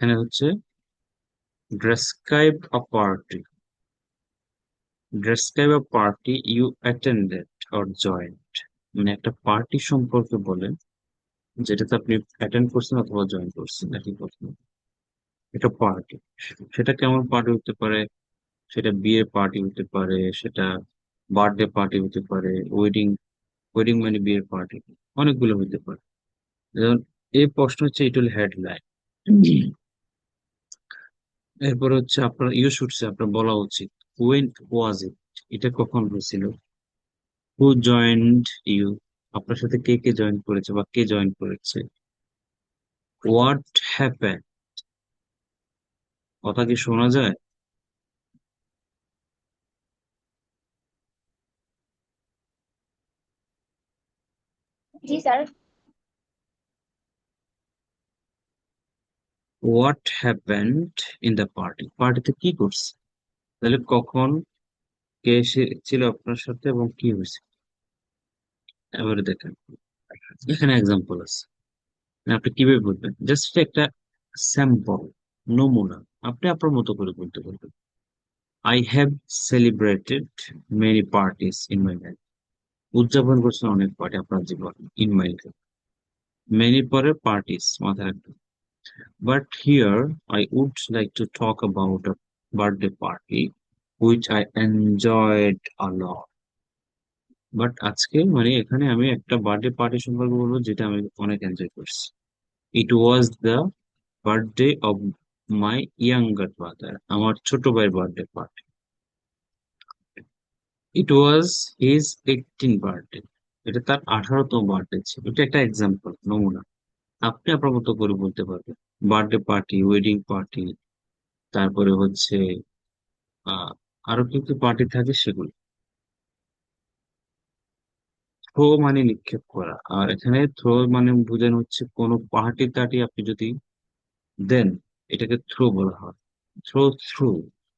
এখানে হচ্ছে describe a party. Describe a party you attended or joined. মানে একটা পার্টি সম্পর্কে বলেন যেটাতে আপনি অ্যাটেন্ড করছেন অথবা জয়েন করছেন একই কথা। এটা পার্টি, সেটা কেমন পার্টি হতে পারে? সেটা বিয়ের পার্টি হতে পারে, সেটা বার্থডে পার্টি হতে পারে, ওয়েডিং, ওয়েডিং মানে বিয়ের পার্টি, অনেকগুলো হতে পারে। যেমন এই প্রশ্ন হচ্ছে ইট উইল হেডলাইন। এরপর হচ্ছে আপনার ইউ শুডসে আপনার বলা উচিত ওয়েন ওয়াজ ইট, এটা কখন হয়েছিল। হু জয়েন্ট ইউ, আপনার সাথে কে কে জয়েন করেছে বা কে জয়েন করেছে। হোয়াট হ্যাপেন, কথা কি শোনা যায়? জি sir. What happened in the party, পার্টিতে কি করছে, তাহলে কখন, কে ছিল আপনার সাথে এবং কি হয়েছে। এবারে দেখেন এখানে এক্সাম্পল আছে, আপনি কিভাবে বলবেন, জাস্ট একটা স্যাম্পল, নমুনা, আপনি আপনার মতো করে বলতে পারবেন। I have celebrated many parties in my life, উদযাপন করছেন অনেক পার্টি আপনার জীবন, ইন মাই লাইফ, মেনি পরে পার্টিস মাথায় রাখবেন। But here I would like to talk about a birthday party which I enjoyed a lot. But আজকে মানে এখানে আমি একটা বার্থডে পার্টি সম্পর্কে বলবো যেটা আমি অনেক এনজয় করছি। It was the birthday of my younger brother, আমার ছোট ভাইয়ের birthday party. It was his 18 birthday, এটা তার 18তম বার্থডে ছিল। এটা একটা এক্সাম্পল, নমুনা, আপনি আপনার মতো করে বলতে পারবেন। বার্থডে পার্টি, ওয়েডিং পার্টি, তারপরে হচ্ছে আহ আরো কি কি পার্টি থাকে সেগুলো। থ্রো মানে নিক্ষেপ করা, আর এখানে থ্রো মানে বোঝানো হচ্ছে কোনো পার্টি টার্টি আপনি যদি দেন, এটাকে থ্রো বলা হয়। Throw, threw,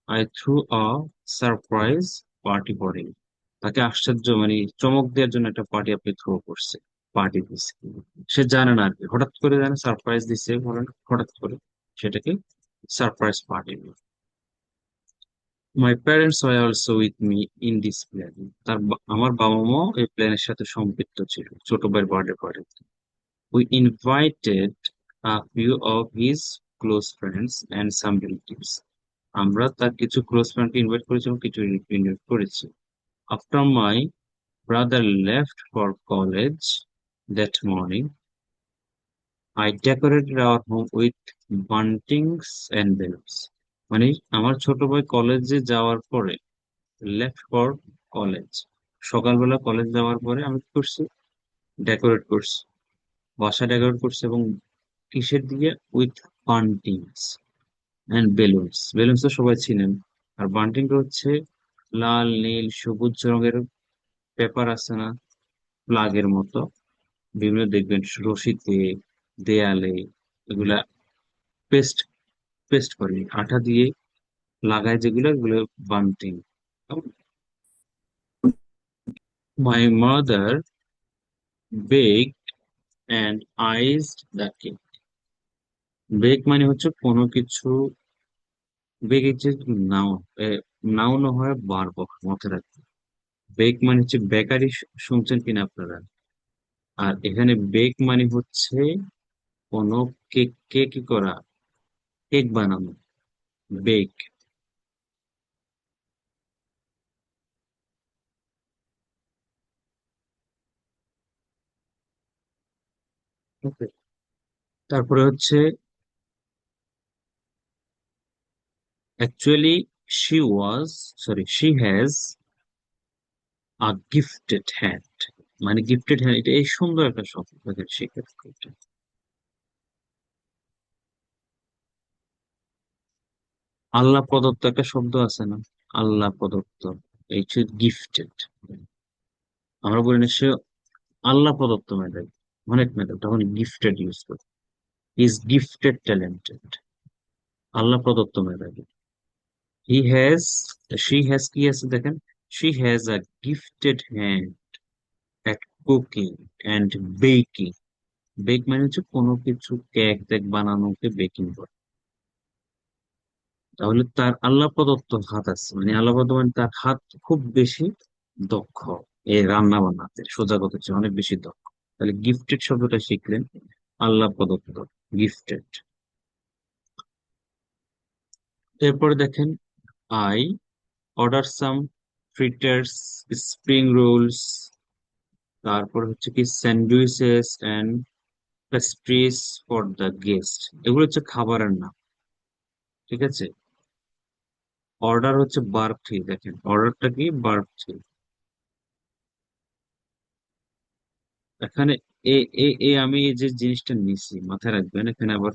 I threw a surprise party for him, তাকে আশ্চর্য মানে চমক দেওয়ার জন্য একটা পার্টি আপনি থ্রো করছে, পার্টি দিচ্ছে। সে জানে না আর কি, হঠাৎ করে জানে সারপ্রাইজ দিচ্ছে, বলেন হঠাৎ করে, সেটাকে surprise party. My parents were also with me in this plan, আমার বাবা মাও এই প্ল্যানের সাথে সম্পৃক্ত ছিল, ছোট ভাইয়ের birthday party. We invited a few of his close friends and some relatives. আমরা তার কিছু ক্লোজ ফ্রেন্ডকে ইনভাইট করেছি এবং কিছু ইনভাইট করেছি। After my brother left for college that morning, I decorated our home with buntings and balloons. মানে আমার ছোট ভাই কলেজে যাওয়ার পরে, লেফট ফর কলেজ, সকালবেলা কলেজ যাওয়ার পরে আমি কি করছি, ডেকোরেট করছি, বাসা ডেকোরেট করছি, এবং কিসের দিয়ে, with buntings and balloons, balloons তো সবাই চিনেন। আর বান্টিংটা হচ্ছে লাল নীল সবুজ রঙের পেপার আছে না, প্লাগের মতো, বিভিন্ন দেখবেন রশিতে, দেয়ালে, এগুলা পেস্ট, পেস্ট করে আঠা দিয়ে লাগায় যেগুলো, এগুলো bunting. My mother bake and iced the cake, bake মানে হচ্ছে কোনো কিছু, বেক হচ্ছে নাউন, নাউন হয় বারব, মাথায় রাখবেন। বেক মানে হচ্ছে বেকারি, শুনছেন কিনা আপনারা। আর এখানে বেক মানে হচ্ছে কোনো কেক, কেক কি করা, কেক বানানো, বেক। ওকে, তারপরে হচ্ছে actually she was, sorry she has a gifted hand, মানে গিফটেড হ্যান্ড, এটা এই সুন্দর একটা শব্দ তাদের শিক্ষার্থী। আল্লাহ প্রদত্ত একটা শব্দ আছে না, আল্লাহ প্রদত্ত, এই গিফটেড, আমরা বলি না সে আল্লাহ প্রদত্ত মেধাবী, অনেক মেধাবী, তখন গিফটেড ইউজ করি, ইজ গিফটেড ট্যালেন্টেড, আল্লাহ প্রদত্ত মেধাবী। হি হ্যাজ, শি হ্যাজ কি আছে দেখেন, she has a gifted hand at cooking and baking. Bake মানে হচ্ছে কোনো কিছু কেক টেক বানানোকে বেকিং করে। তাহলে তার আল্লাহ প্রদত্ত হাত আছে, মানে আল্লাহ প্রদত্ত মানে তার হাত খুব বেশি দক্ষ এই রান্না বান্নাতে, সোজা কথা হচ্ছে অনেক বেশি দক্ষ। তাহলে গিফটেড শব্দটা শিখলেন, আল্লাহ প্রদত্ত, গিফটেড। এরপরে দেখেন, I order some fritters, spring rolls, তারপর হচ্ছে কি sandwiches and pastries for the guest. এগুলো হচ্ছে খাবারের নাম, ঠিক আছে। অর্ডার হচ্ছে বার্ব থ্রি, দেখেন অর্ডারটা কি, বার্ব থ্রি। এখানে এ এ এ আমি এই যে জিনিসটা নিছি মাথায় রাখবেন, এখানে আবার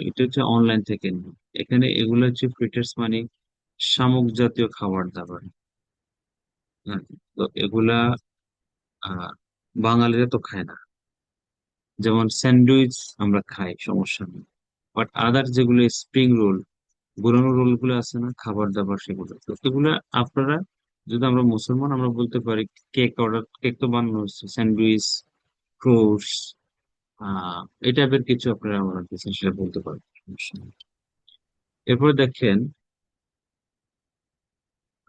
এটা হচ্ছে অনলাইন থেকে নি। এখানে এগুলো হচ্ছে ফ্রিটার্স মানে শামুক জাতীয় খাবার দাবার। হ্যাঁ, তো এগুলা আহ বাঙালিরা তো খায় না। যেমন স্যান্ডউইচ আমরা খাই, সমস্যা নেই, বাট আদার যেগুলো স্প্রিং রোল, পুরোনো রোল গুলো আছে না খাবার দাবার, সেগুলো তো এগুলো আপনারা, যদি আমরা মুসলমান আমরা বলতে পারি কেক অর্ডার, কেক তো বানানো হচ্ছে, স্যান্ডউইচ, ফ্রুটস, এই টাইপের কিছু আপনারা আমার কাছে সেটা বলতে পারেন, সমস্যা নেই। এরপরে দেখেন,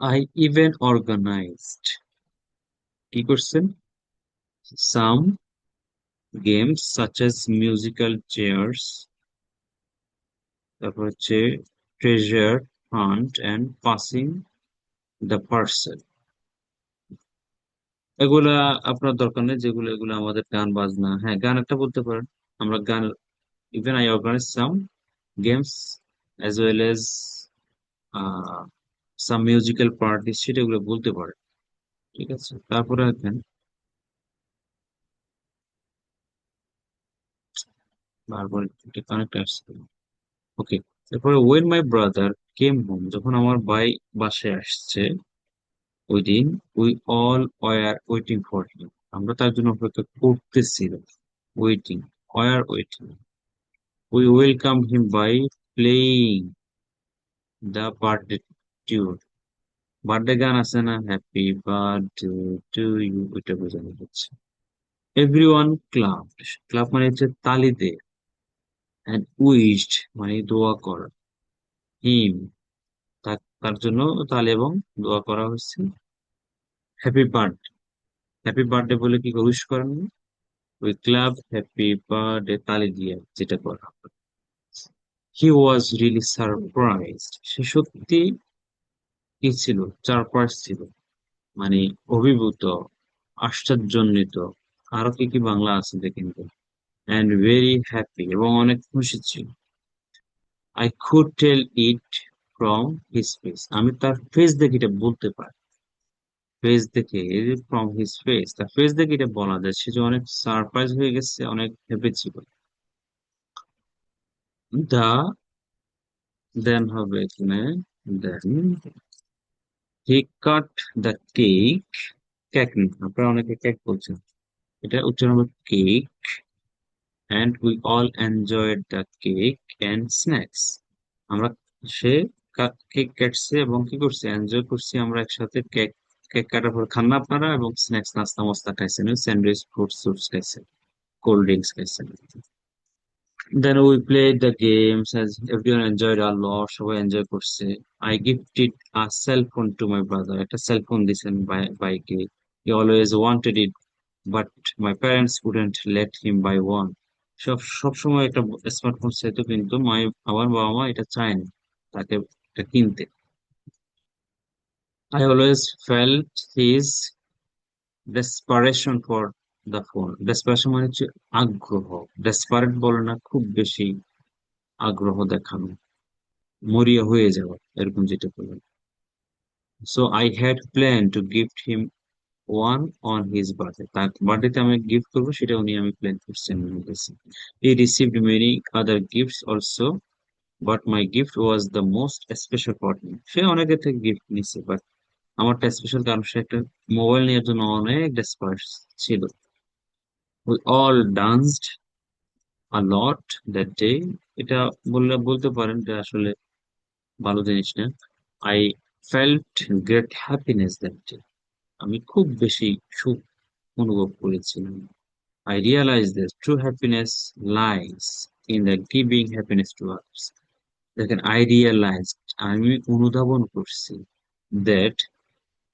আই ইভেন অর্গানাইজড, কি করছেন, some games such as musical chairs, তারপর হচ্ছে treasure hunt and passing the parcel. এগুলা আপনার দরকার নেই, যেগুলো এগুলো আমাদের গান বাজনা, হ্যাঁ গান একটা বলতে পারেন, আমরা গান, even I organize some games as well as some musical parties, সেটা এগুলো বলতে পারেন, ঠিক আছে। তারপরে দেখেন, বারবার একটা কানেক্ট আসছে, ওকে। তারপরে when my brother came home, যখন আমার ভাই বাসায় আসছে ওই দিন, we all were waiting for him, আমরা তার জন্য অপেক্ষা করতেছিলাম, waiting, were waiting. We welcome him by playing the birthday tune, birthday গান আছে না, হ্যাপি বার্থডে টু ইউ, ওইটা বোঝানো হচ্ছে। এভরিওয়ান ক্লাব, ক্লাব মানে হচ্ছে তালি দে, এন্ড উইশড মানে দোয়া করা, হিম তার জন্য তালি এবং দোয়া করা হচ্ছে। হ্যাপি বার্থডে, হ্যাপি বার্থডে বলে কি উইশ করেন না, ওই ক্লাব হ্যাপি বার্থডে তালি দিয়ে যেটা করা। হি ওয়াজ রিয়েলি সারপ্রাইজড, সে সত্যি কি ছিল, সারপ্রাইজ ছিল, মানে অভিভূত, আশ্চর্যান্বিত, আরো কি কি বাংলা আছে দেখেন তো, অ্যান্ড ভেরি হ্যাপি, এবং অনেক খুশি ছিল। I could tell it from his face, আমি তার ফেস দেখে এটা বলতে পারি, ফেস দেখে, ফ্রম হিজ ফেস, তার ফেস দেখে এটা বলা যায় সে যে অনেক সারপ্রাইজ হয়ে গেছে, অনেক হ্যাপি ছিল। দা, দেন হবে এখানে, দেন হি কাট দ্য কেক, কেক না, আপনারা অনেকে কেক বলছেন, এটা উচ্চারণ হবে cake, and we all enjoyed the cake and snacks, আমরা, সে কেক কাটছে এবং কি করছে, এনজয় করছি আমরা একসাথে, কেক, কেক কাটার পর খান না আপনারা, এবং স্ন্যাক্স নাস্তা মস্তা খাইছেন, স্যান্ডউইচ, ফ্রুটস টুটস খাইছেন, কোল্ড ড্রিঙ্কস খাইছেন। Then we played the games as everyone enjoyed a lot, সবাই এনজয় করছে। I gifted a cell phone to my brother, একটা সেল ফোন দিছেন বাইকে, he always wanted it but my parents wouldn't let him buy one, সব সময় একটা smartphone চাইতো, কিন্তু আমার বাবা মা এটা চায়নি তাকে এটা কিনতে। I always felt his desperation for the phone, desperation মানে হচ্ছে আগ্রহ, ডেসপারেট বলে না, খুব বেশি আগ্রহ দেখানো, মরিয়া হয়ে যাওয়া, এরকম যেটা বললেন। So I had plan two gift him one on his birthday, তার বার্থডেতে আমি গিফট করবো, সেটা উনি আমি প্ল্যান করছি, আমি বলতেছি। He received many other gifts also but my gift was the most special for him, সে অনেকের থেকে গিফট নিচ্ছে বাট আমারটা স্পেশাল, কারণ সে একটা মোবাইল নেওয়ার জন্য অনেক ডেসপারেট ছিল। We all danced a lot that day, এটা বলতে পারেন যে আসলে ভালো জিনিস না। I felt great happiness that day, আমি খুব বেশি সুখ অনুভব করেছিলাম। I realise that true happiness lies in the giving happiness to others, দেখেন আই রিয়ালাইজ, আমি অনুধাবন করছি দ্যাট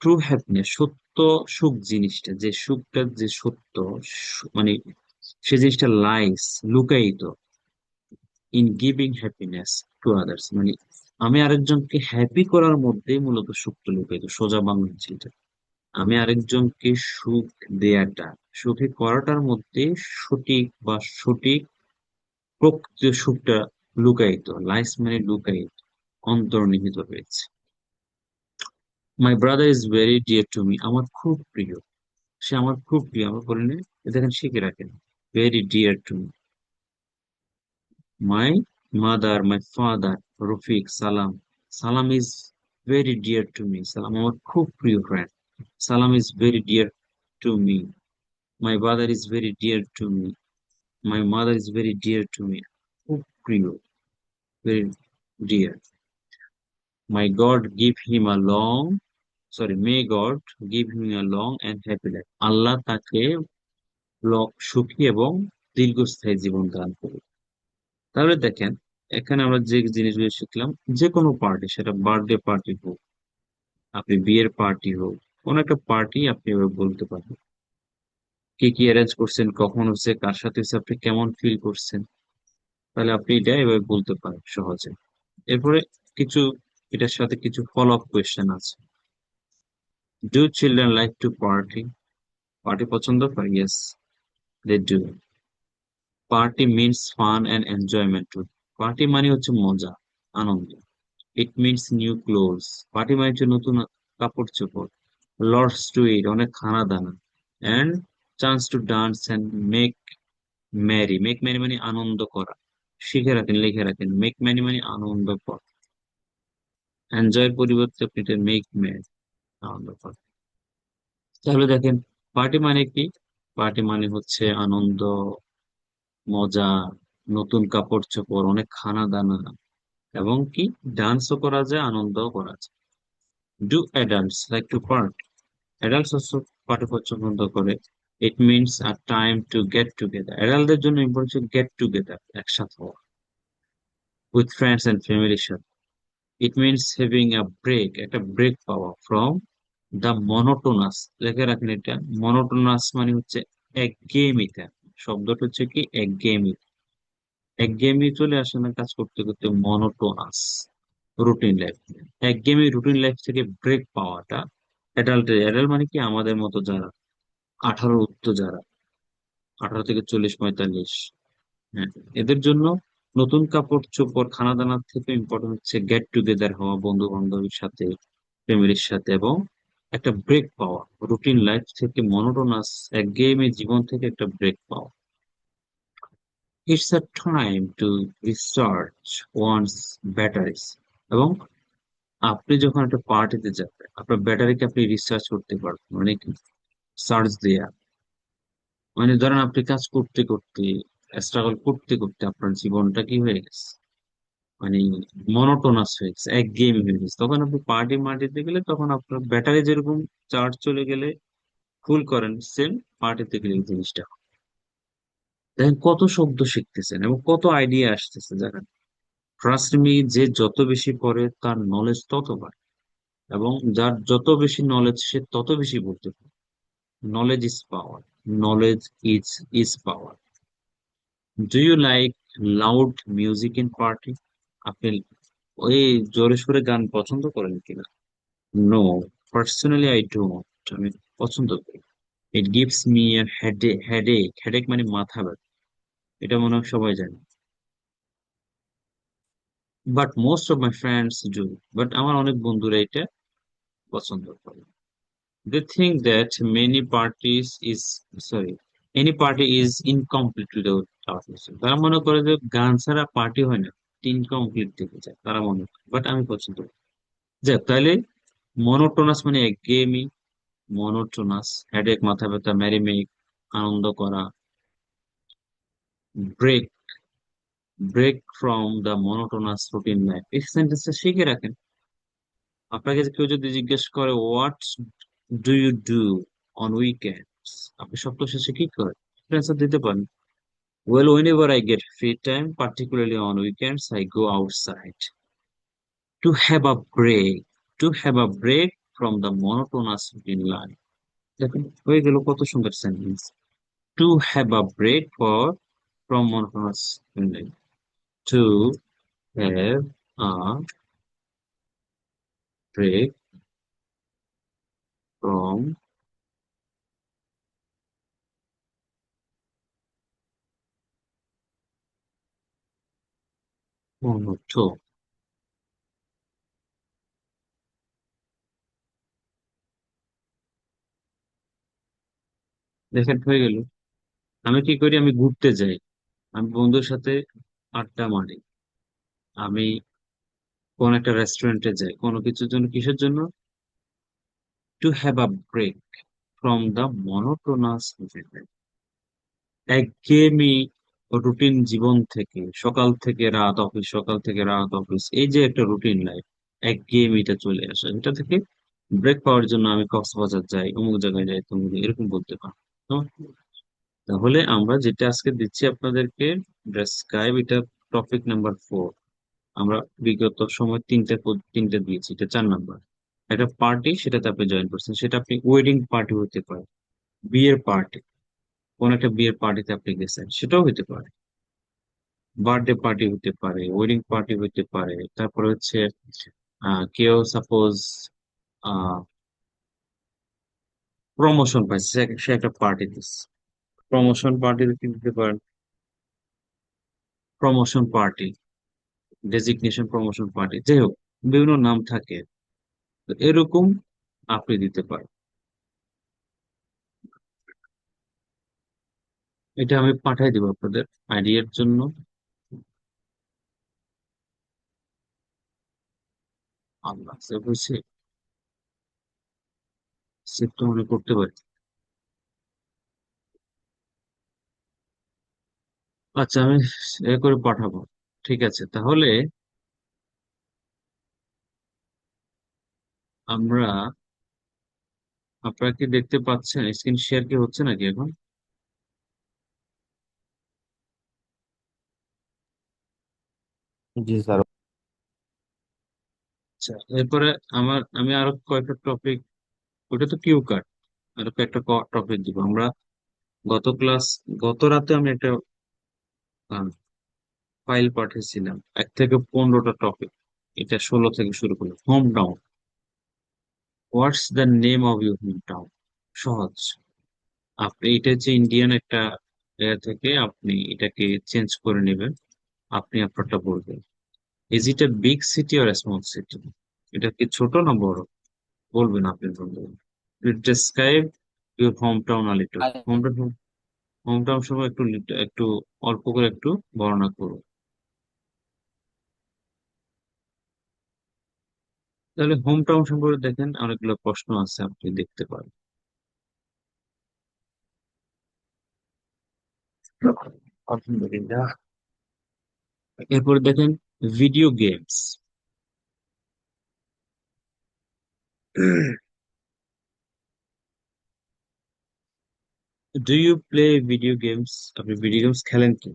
ট্রু হ্যাপিনেস, সত্য সুখ জিনিসটা, যে সুখটা যে সত্য, মানে সে জিনিসটা লাইস, লুকায়িত in giving happiness to others, মানে আমি আরেকজনকে হ্যাপি করার মধ্যে মূলত সুখটা লুকায়িত, সোজা বাংলা যেটা। আমি আরেকজনকে সুখ দেয়াটা, সুখী করাটার মধ্যে সঠিক বা সঠিক প্রকৃত সুখটা লুকায়িত, লাইস মানে লুকায়িত, অন্তর্নিহিত রয়েছে। মাই brother is very dear to me, আমার খুব প্রিয়, সে আমার খুব প্রিয়, আমার বলেন দেখেন শিখে রাখেন, very dear to me. My mother, my father, Rafiq, Salam, Salam is very dear to me, Salam আমার খুব প্রিয় friend, Salam is very dear to me. My brother is very dear to me, my mother is very dear to me, খুব প্রিয়, very dear. My god give him a long, sorry, may god give him a long and happy life, Allah তাকে সুখী এবং দীর্ঘস্থায়ী জীবন দান করুন। তাহলে দেখেন, এখানে আমরা যে জিনিসগুলো শিখলাম, যে কোনো পার্টি, সেটা বার্থডে পার্টি হোক, আপনি বিয়ের পার্টি হোক, কোন একটা পার্টি আপনি এভাবে বলতে পারবেন, কি কি অ্যারেঞ্জ করছেন, কখন হচ্ছে, কার সাথে হচ্ছে, আপনি কেমন ফিল করছেন, তাহলে আপনি এটা এভাবে বলতে পারেন সহজে। এরপরে কিছু, এটার সাথে কিছু ফলো আপ কোয়েশ্চেন আছে। Do children like to party, party পছন্দ করে? Yes, they do. Party means fun and enjoyment. Party মানে হচ্ছে মজা, আনন্দ। It means new clothes, party মানে হচ্ছে নতুন কাপড় চোপড়। লটস টু ইট, অনেক খানা দানা। And chance to dance and make merry, make merry মানে আনন্দ করা। শিখে রাখেন, লিখে রাখেন, মেক ম্যারি মানে আনন্দ করা। এনজয়ের পরিবর্তে আপনি এটা মেক ম্যারি, আনন্দ করা। তাহলে দেখেন, পার্টি মানে কি? পার্টি মানে হচ্ছে আনন্দ, মজা, নতুন কাপড় চোপড়, অনেক খানা দানা, এবং কি ডান্সও করা যায়, আনন্দও করা যায়। Do adults like to party, adults অবশ্য পার্টি পছন্দ করে। It means a time to get together, অ্যাডাল্টদের জন্য ইম্পর্টেন্ট গেট টুগেদার, একসাথে হওয়া, উইথ ফ্রেন্ডস এন্ড ফ্যামিলির সাথে। It means having a break, একটা ব্রেক পাওয়া ফ্রম দ্য মনোটোনাস, লেখে রাখেন এটা। মনোটোনাস মানে হচ্ছে একঘেয়েমিতা, শব্দটা হচ্ছে কি একঘেয়েমি, একঘেয়েমি চলে আসে না কাজ করতে করতে, মনোটোনাস রুটিন লাইফ, একঘেয়েমি রুটিন লাইফ থেকে ব্রেক পাওয়াটা অ্যাডাল্ট। অ্যাডাল্ট মানে কি আমাদের মতো যারা 18 ঊর্ধ্ব, যারা 18 থেকে 40 45, হ্যাঁ, এদের জন্য নতুন কাপড় চোপড়, খানা দানার থেকে ইম্পর্টেন্ট হচ্ছে গেট টুগেদার হওয়া বন্ধু বান্ধবের সাথে, ফ্যামিলির সাথে, এবং একটা ব্রেক পাওয়া রুটিন লাইফ থেকে, মনোটোনাস একঘেয়েমি জীবন থেকে একটা ব্রেক পাওয়া। It's a time to recharge one's batteries, এবং আপনি যখন একটা পার্টিতে যাবেন, আপনার ব্যাটারিকে আপনি রিচার্জ করতে পারবেন, মানে কি চার্জ দেয়া, মানে ধরেন আপনি কাজ করতে করতে, স্ট্রাগল করতে করতে আপনার জীবনটা কি হয়ে গেছে, মানে মনোটোনাস হয়ে গেছে, একঘেয়েমি হয়ে গেছে, তখন আপনি পার্টি মার্টিতে গেলে তখন আপনার ব্যাটারি যেরকম চার্জ চলে গেলে ফুল করেন, সেম পার্টিতে গেলে এই জিনিসটা হয়। দেখেন কত শব্দ শিখতেছেন এবং কত আইডিয়া আসতেছে, দেখেন। ট্রাস্ট মি, যে যত বেশি পড়ে তার নলেজ তত বাড়ে, এবং যার যত বেশি নলেজ সে তত বেশি বলতে পারে। Knowledge is power, knowledge is power. Do you like loud music in party, আপনি ওই জোরে সোরে গান পছন্দ করেন কিনা? নো, পার্সোনালি আই ডোন্ট, আমি পছন্দ করি। It gives me a headache, headache মানে মাথা ব্যথা, এটা মনে হয় সবাই জানে। But most of my friends do, but আমার অনেক বন্ধুরা এটা পছন্দ করে। They think that many parties is, sorry, any party is incomplete without our music, তারা মনে করে যে গান ছাড়া পার্টি হয় না, ইনকমপ্লিট থেকে যায়, তারা মনে করে, বাট আমি পছন্দ করি। যাক, তাহলে মনোটোনাস মানে একঘেয়েমি, মনোটোনাস হেডেক মাথা ব্যথা, ম্যারিমেক আনন্দ করা, break, break from the monotonous routine life, এই সেন্টেন্সটা শিখে রাখেন। আপনাকে কেউ যদি জিজ্ঞেস করে what do you do on weekends, আপনি সপ্তাহ শেষে কি করেন, অ্যান্সার দিতে পারেন। Well, whenever I get free time, particularly on weekends, I go outside. To have a break, to have a break from the monotonous routine life. দেখুন হয়ে গেল কত সুন্দর sentence. To have a break from monotonous routine life, to have a break from monotonous. দেখেন হয়ে গেল। আমি কি করি, আমি ঘুরতে যাই, আমি বন্ধুর সাথে আড্ডা মারি, আমি কোন একটা রেস্টুরেন্টে যাই, কোনো কিছুর জন্য, কিসের জন্য? To have a break from the monotonous, একঘেয়েমি রুটিন জীবন থেকে, সকাল থেকে রাত অফিস, সকাল থেকে রাত অফিস, এই যে একটা রুটিন লাইফ, একঘেয়েমিটা চলে আসে, এটা থেকে ব্রেক পাওয়ার জন্য আমি কক্সবাজার যাই, অমুক জায়গায় যাই, তুমি এরকম বলতে পারো। তো তাহলে আমরা যেটা আজকে দিচ্ছি আপনাদেরকে, ডেসক্রাইব, এটা টপিক নাম্বার 4। আমরা বিগত সময় তিনটা দিয়েছি, এটা 4 নাম্বার। একটা পার্টি, সেটাতে আপনি জয়েন করছেন, সেটা আপনি ওয়েডিং পার্টি হতে পারে, বিয়ের পার্টি, কোন একটা বিয়ের পার্টিতে আপনি গেছেন, সেটাও হতে পারে, বার্থডে পার্টি হতে পারে, ওয়েডিং পার্টি হতে পারে। তারপরে হচ্ছে কেউ সাপোজ প্রমোশন পাইছে, সে একটা পার্টি দিচ্ছে, প্রমোশন পার্টি দিতে পারেন, promotion party, designation promotion party, যাই হোক, বিভিন্ন নাম থাকে। তো এরকম আপনি দিতে পারেন। এটা আমি পাঠাই দিব আপনাদের আইডিয়ার জন্য। আল্লাহ সেভ হয়েছে, সেভ তো মনে করতে পারি। আচ্ছা, আমি এ করে পাঠাবো। ঠিক আছে, তাহলে আমরা, আপনারা কি দেখতে পাচ্ছেন? স্ক্রিন শেয়ার কি হচ্ছে নাকি এখন? জি স্যার। আচ্ছা, এরপরে আমি আরো কয়েকটা টপিক, ওটা তো কিউ কার্ড, আরো কয়েকটা টপিক দিব আমরা। গত ক্লাস, গত রাতে আমি একটা ফাইল পাঠিয়েছিলাম, 1 থেকে 15টা টপিক। এটা 16 থেকে শুরু করলাম। Home town, what's the name of your home town. সহজ। আপনি এটা হচ্ছে ইন্ডিয়ান একটা এর থেকে আপনি এটাকে চেঞ্জ করে নেবেন, আপনি আপনারটা বলবেন। Is it a big city or small city? এটা কি ছোট না বড়? বলবেন, আপনি বলবেন। Describe your home town a little. Home town, home town সময় একটু একটু অল্প করে একটু বর্ণনা করুন। তাহলে হোম টাউন সম্পর্কে দেখেন অনেকগুলো প্রশ্ন আছে, আপনি দেখতে পারেন। আলহামদুলিল্লাহ। এরপরে দেখেন video games. Do you play video games? আপনি ভিডিও গেমস খেলেন কি?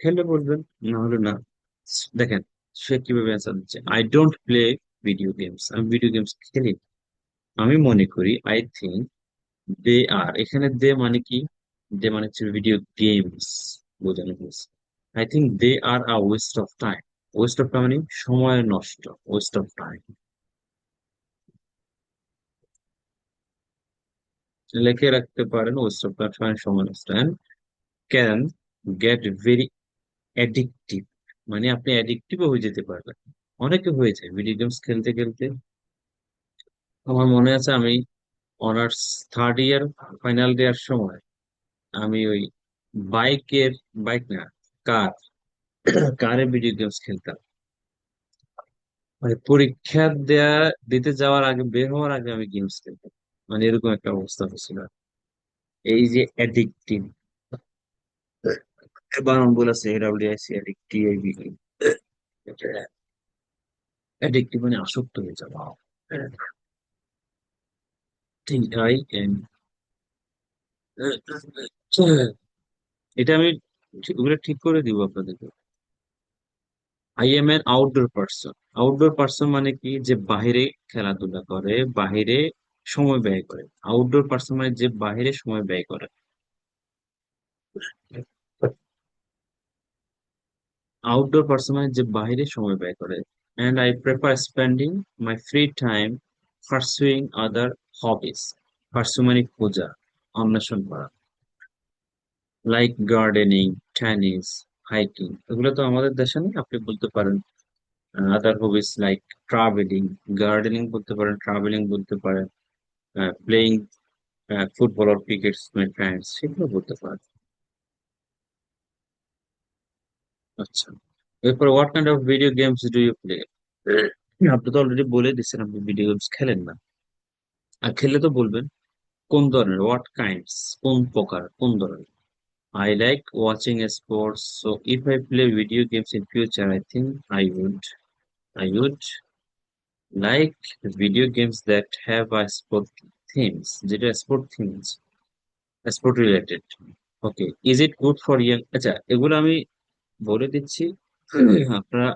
খেললে বলবেন, না হলে না। দেখেন সে কিভাবে অ্যান্সার দিচ্ছে। I don't play video games, আমি ভিডিও গেমস খেলি না। আমি মনে করি, আই থিঙ্ক দে আর, এখানে দে মানে কি? দে মানে হচ্ছে ভিডিও গেমস বোঝানো হয়েছে। I think they are a waste of time. Waste of time মানে সময় নষ্ট, ওয়েস্ট অফ টাইম। লিখে রাখতে পারেন, ওয়েস্ট অফ টাইম মানে সময় নষ্ট। And can get very addictive, মানে আপনি অ্যাডিকটিভ হয়ে যেতে পারবেন। অনেকে হয়ে যায় ভিডিও গেমস খেলতে খেলতে। আমার মনে আছে, আমি অনার্স থার্ড ইয়ার ফাইনাল দেওয়ার সময় আমি ওই বাইকের, বাইক না, কার, কারে ভিডিও গেমস খেলতাম। মানে পরীক্ষা দিতে যাওয়ার আগে, বের হওয়ার আগে আমি গেমস খেলতাম। মানে এরকম একটা অবস্থা হচ্ছিল। এই যে অ্যাডিকটিভ, বানান বলেছে এডাব্লিউআইসি, অ্যাডিকটিভ, অ্যাডিকটিভ মানে আসক্ত হয়ে যাওয়া। TIN, এটা আমি ওগুলো ঠিক করে দিব আপনাদেরকে। I am an outdoor person, outdoor person মানে কি, যে বাইরে খেলাধুলা করে, বাইরে সময় ব্যয় করে। আউটডোর পার্সন মানে যে বাইরে সময় ব্যয় করে। আউটডোর পার্সন মানে যে বাইরে সময় ব্যয় করে। And I prefer spending my free time pursuing other hobbies. Pursue মানে খোঁজা, অন্বেষণ করা, লাইক গার্ডেনিং, টেনিস, হাইকিং। এগুলো তো আমাদের দেশে নেই, আপনি বলতে পারেন other hobbies like travelling. Gardening বলতে পারেন, ট্রাভেলিং বলতে পারেন, playing football or cricket my friends, সেগুলো বলতে পারেন। আচ্ছা, এরপর what kind of video games do you play? আপনি তো অলরেডি বলে দিচ্ছেন আপনি ভিডিও গেমস খেলেন না। আর খেললে তো বলবেন কোন ধরনের, হোয়াট কাইন্ডস, কোন প্রকার, কোন ধরনের। I like watching sports, so if I play video games in future, I think I would like video games that have a sport themes, যেটা sport themes, sport related. Okay, is it good for young? আচ্ছা, এগুলো আমি বলে দিচ্ছি। আপনারা,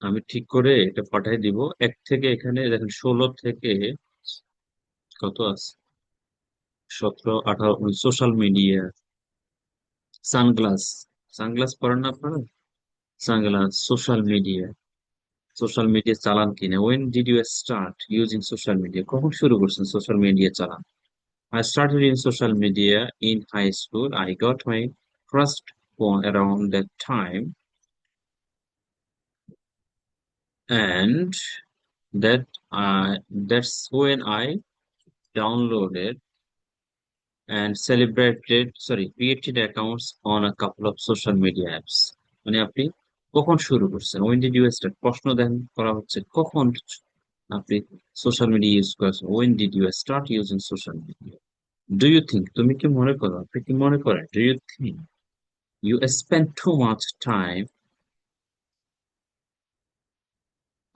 আমি ঠিক করে এটা পাঠিয়ে দিব। এক থেকে এখানে দেখেন 16 থেকে কত আছে, 17, 18, সোশ্যাল মিডিয়া, সানগ্লাস, সানগ্লাস পরেন না আপনারা? Sunglass, social media, social media চালান কিনা, when did you start using social media, কখন শুরু করছেন সোশ্যাল মিডিয়া চালান? I started in social media in high school. I got my first phone around that time, and that's when I downloaded and created accounts on a couple of social media apps. মানে আপনি কখন শুরু করছেন, when did you start, প্রশ্ন দেন করা হচ্ছে কখন আপনি সোশ্যাল মিডিয়া ইউজ করেছেন, when did you start using social media? Do you think, তুমি কি মনে করো, আপনি কি মনে করেন, do you think you spend too much time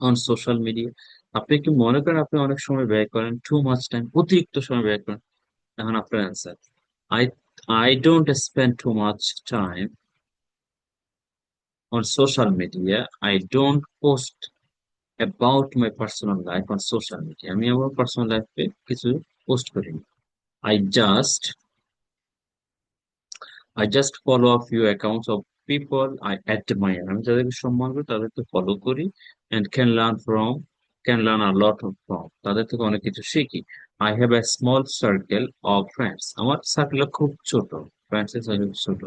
on social media? আপনি কি মনে করেন আপনি অনেক সময় ব্যয় করেন, too much time, অতিরিক্ত সময় ব্যয় করেন? এখন আপনার answer, I I don't spend too much time on social media. I don't post about my personal life on social media. আমি আমার পার্সোনাল লাইফে কিছু পোস্ট করিনি। I just I just follow a few accounts of people I admire. আমি যাদেরকে সম্মান করি তাদেরকে ফলো করি, and can learn a lot from, তাদের থেকে অনেক কিছু শিখি। I have a small circle of friends. আমার সার্কেল খুব ছোট, ফ্রেন্ডস এর সার্কেল ছোট।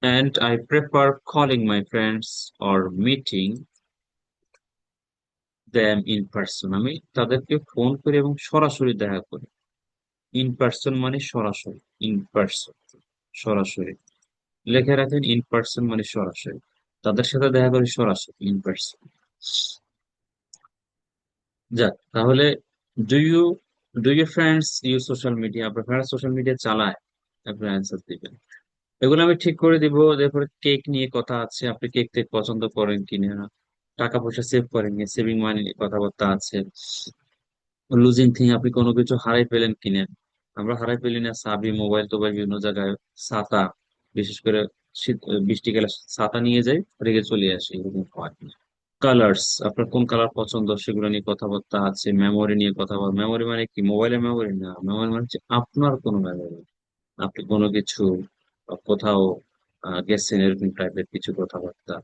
And I prefer calling my friends or meeting them in person. আমি তাদেরকে ফোন করি এবং সরাসরি দেখা করি। ইন পার্সন মানে সরাসরি, ইন পার্সন সরাসরি, লিখে রাখেন, ইন পার্সন মানে সরাসরি, তাদের সাথে দেখা করি সরাসরি, ইন পার্সন। যাক, তাহলে do you do you friends use social media, আপনার ফ্রেন্ডস সোশ্যাল মিডিয়া চালায়? আপনার অ্যান্সার দিবেন। এগুলো আমি ঠিক করে দিব। তারপরে কেক নিয়ে কথা আছে, আপনি কেক টেক পছন্দ করেন কিনা, টাকা পয়সা সেভ করেন কিনা, সেভিং মানি নিয়ে কথাবার্তা আছে। লুজিং থিং, আপনি কোনো কিছু হারাই পেলেন কিনা, আমরা হারাই পেলি না, চাবি, মোবাইল টোবাইল বিভিন্ন জায়গায়, ছাতা, বিশেষ করে শীত বৃষ্টি গেলে ছাতা নিয়ে যাই, রেখে চলে আসি, এরকম হয়। কালার্স, আপনার কোন কালার পছন্দ সেগুলো নিয়ে কথাবার্তা আছে। মেমোরি নিয়ে কথাবার্তা, মেমোরি মানে কি, মোবাইলের মেমোরি না, মেমোরি মানে হচ্ছে আপনার কোনো মেমোরি, আপনি কোনো কিছু কোথাও গেছেন, এরকম টাইপের কিছু কথাবার্তা।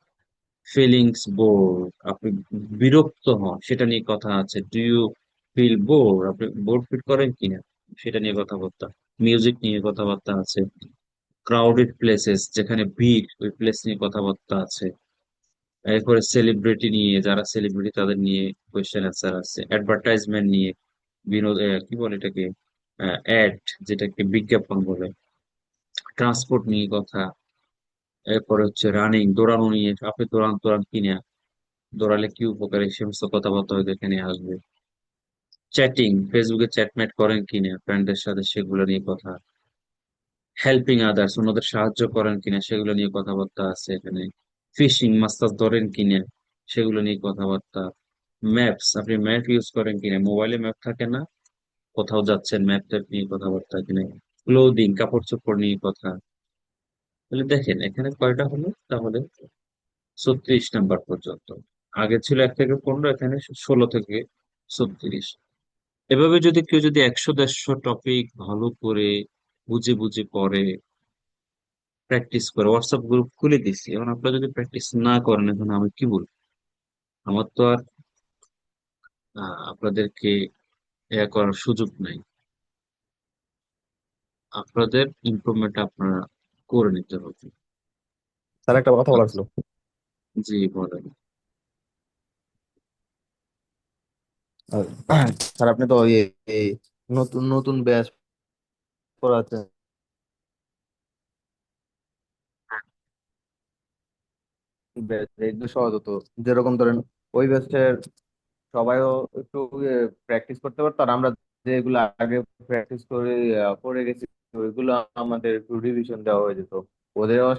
ফিলিংস বোর, আপনি বিরক্ত হন সেটা নিয়ে কথা আছে। ডু ইউ ফিল বোর, আপনি বোর ফিল করেন কিনা সেটা নিয়ে কথাবার্তা। মিউজিক নিয়ে কথাবার্তা আছে। ক্রাউডেড প্লেসেস, যেখানে ভিড়, ওই প্লেস নিয়ে কথাবার্তা আছে। এরপরে সেলিব্রিটি নিয়ে, যারা সেলিব্রিটি তাদের নিয়ে কোয়েশ্চেন অ্যান্সার আছে। অ্যাডভার্টাইজমেন্ট নিয়ে, বিনোদ কি বলে এটাকে, অ্যাড, যেটাকে বিজ্ঞাপন বলে। ট্রান্সপোর্ট নিয়ে কথা। এরপরে হচ্ছে রানিং, দৌড়ানো নিয়ে, আপনি দৌড়ান দৌড়ান কিনা, দৌড়ালে কি উপকার, এই সমস্ত কথাবার্তা হয়তো এখানে আসবে। চ্যাটিং, ফেসবুকে চ্যাটম্যাট করেন কিনা ফ্রেন্ডদের সাথে, সেগুলো নিয়ে কথা। হেল্পিং আদার্স, অন্যদের সাহায্য করেন কিনা সেগুলো নিয়ে কথাবার্তা আছে এখানে। ফিশিং, মাছ টাছ ধরেন কিনা সেগুলো নিয়ে কথাবার্তা। ম্যাপস, আপনি ম্যাপ ইউজ করেন কিনা, মোবাইলে ম্যাপ থাকে না, কোথাও যাচ্ছেন ম্যাপ ট্যাপ নিয়ে কথাবার্তা এখানে। ক্লোদিং, কাপড় চোপড় নিয়ে কথা। তাহলে দেখেন এখানে কয়টা হলো তাহলে, 36 নাম্বার পর্যন্ত। আগে ছিল 1 থেকে 15, এখানে 16 থেকে 36। এভাবে যদি কেউ যদি 100-150 টপিক ভালো করে বুঝে বুঝে পড়ে, প্র্যাকটিস করে, হোয়াটসঅ্যাপ গ্রুপ খুলে দিছি, এখন আপনারা যদি প্র্যাকটিস না করেন, এখন আমি কি বলবো? আমার তো আর আপনাদেরকে করার সুযোগ নাই। আপনাদের ইমপ্রুভমেন্ট আপনারা করে নিতে হবে। স্যার একটা কথা বলার আচ্ছা, ছিল। জি বলেন। স্যার আপনি তো এই নতুন নতুন ব্যাচ পড়াচ্ছেন, ব্যাচ একটু সহজ হতো। যেরকম ধরেন ওই ব্যাচের সবাইও একটু প্র্যাকটিস করতে পারতো, আর আমরা যেগুলো আগে প্র্যাকটিস করে পড়ে গেছি ওইগুলো আমাদের একটু রিভিশন দেওয়া হয়ে যেত। ওদেরও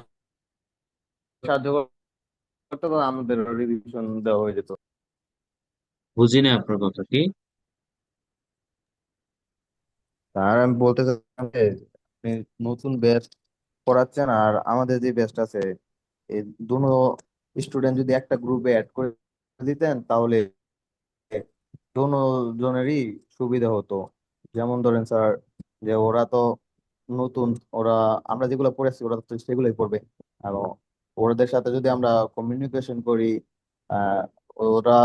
সাহায্য করতে পারতো, আমাদের রিভিশন দেওয়া হয়ে যেত। বুঝিনি আপনার কথা কি। আর আমি বলতে চাচ্ছিলাম যে আপনি নতুন ব্যাচ পড়াচ্ছেন, আর আমাদের যে ব্যাচটা আছে এই দুনো স্টুডেন্ট যদি একটা গ্রুপে অ্যাড করে দিতেন তাহলে দোনো জনেরই সুবিধা হতো। যেমন ধরেন স্যার, যে ওরা তো নতুন, ওরা আমরা যেগুলো পড়েছি ওরা তো সেগুলোই পড়বে। আর ওদের সাথে যদি আমরা কমিউনিকেশন করি, আহ ওরা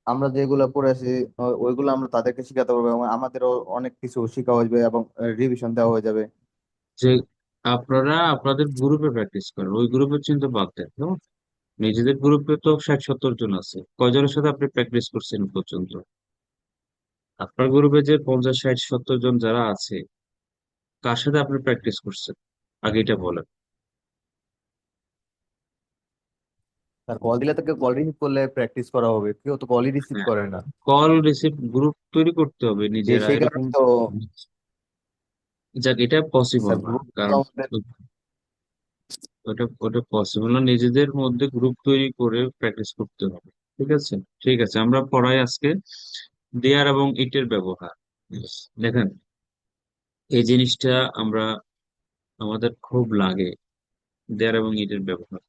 আমরা যেগুলো পড়েছি ওইগুলো আমরা তাদেরকে শেখাতে পারবো, এবং আমাদেরও অনেক কিছু শেখা হয়ে যাবে এবং রিভিশন দেওয়া হয়ে যাবে। যে আপনারা আপনাদের গ্রুপে প্র্যাকটিস করেন, ওই গ্রুপের চিন্তা বাদ দেন, কেমন? নিজেদের গ্রুপে তো 60-70 জন আছে, কয়জনের সাথে আপনি প্র্যাকটিস করছেন এ পর্যন্ত? আপনার গ্রুপে যে 50-60-70 জন যারা আছে, কার সাথে আপনি প্র্যাকটিস করছেন? আগে এটা বলেন। আর কল দিলে তো কেউ কল রিসিভ করলে প্র্যাকটিস করা হবে, কেউ তো কলই রিসিভ হ্যাঁ, করে না। কল রিসিভ গ্রুপ তৈরি করতে হবে নিজেরা, সেই এরকম। কারণে তো যাক, এটা পসিবল স্যার না, গ্রুপ তো কারণ আমাদের। ওটা ওটা পসিবল না, নিজেদের মধ্যে গ্রুপ তৈরি করে প্র্যাকটিস করতে হবে। ঠিক আছে, ঠিক আছে, আমরা পড়াই আজকে দেয়ার এবং ইটের ব্যবহার। দেখেন, এই জিনিসটা আমরা আমাদের খুব লাগে, দেয়ার এবং ইটের ব্যবহার।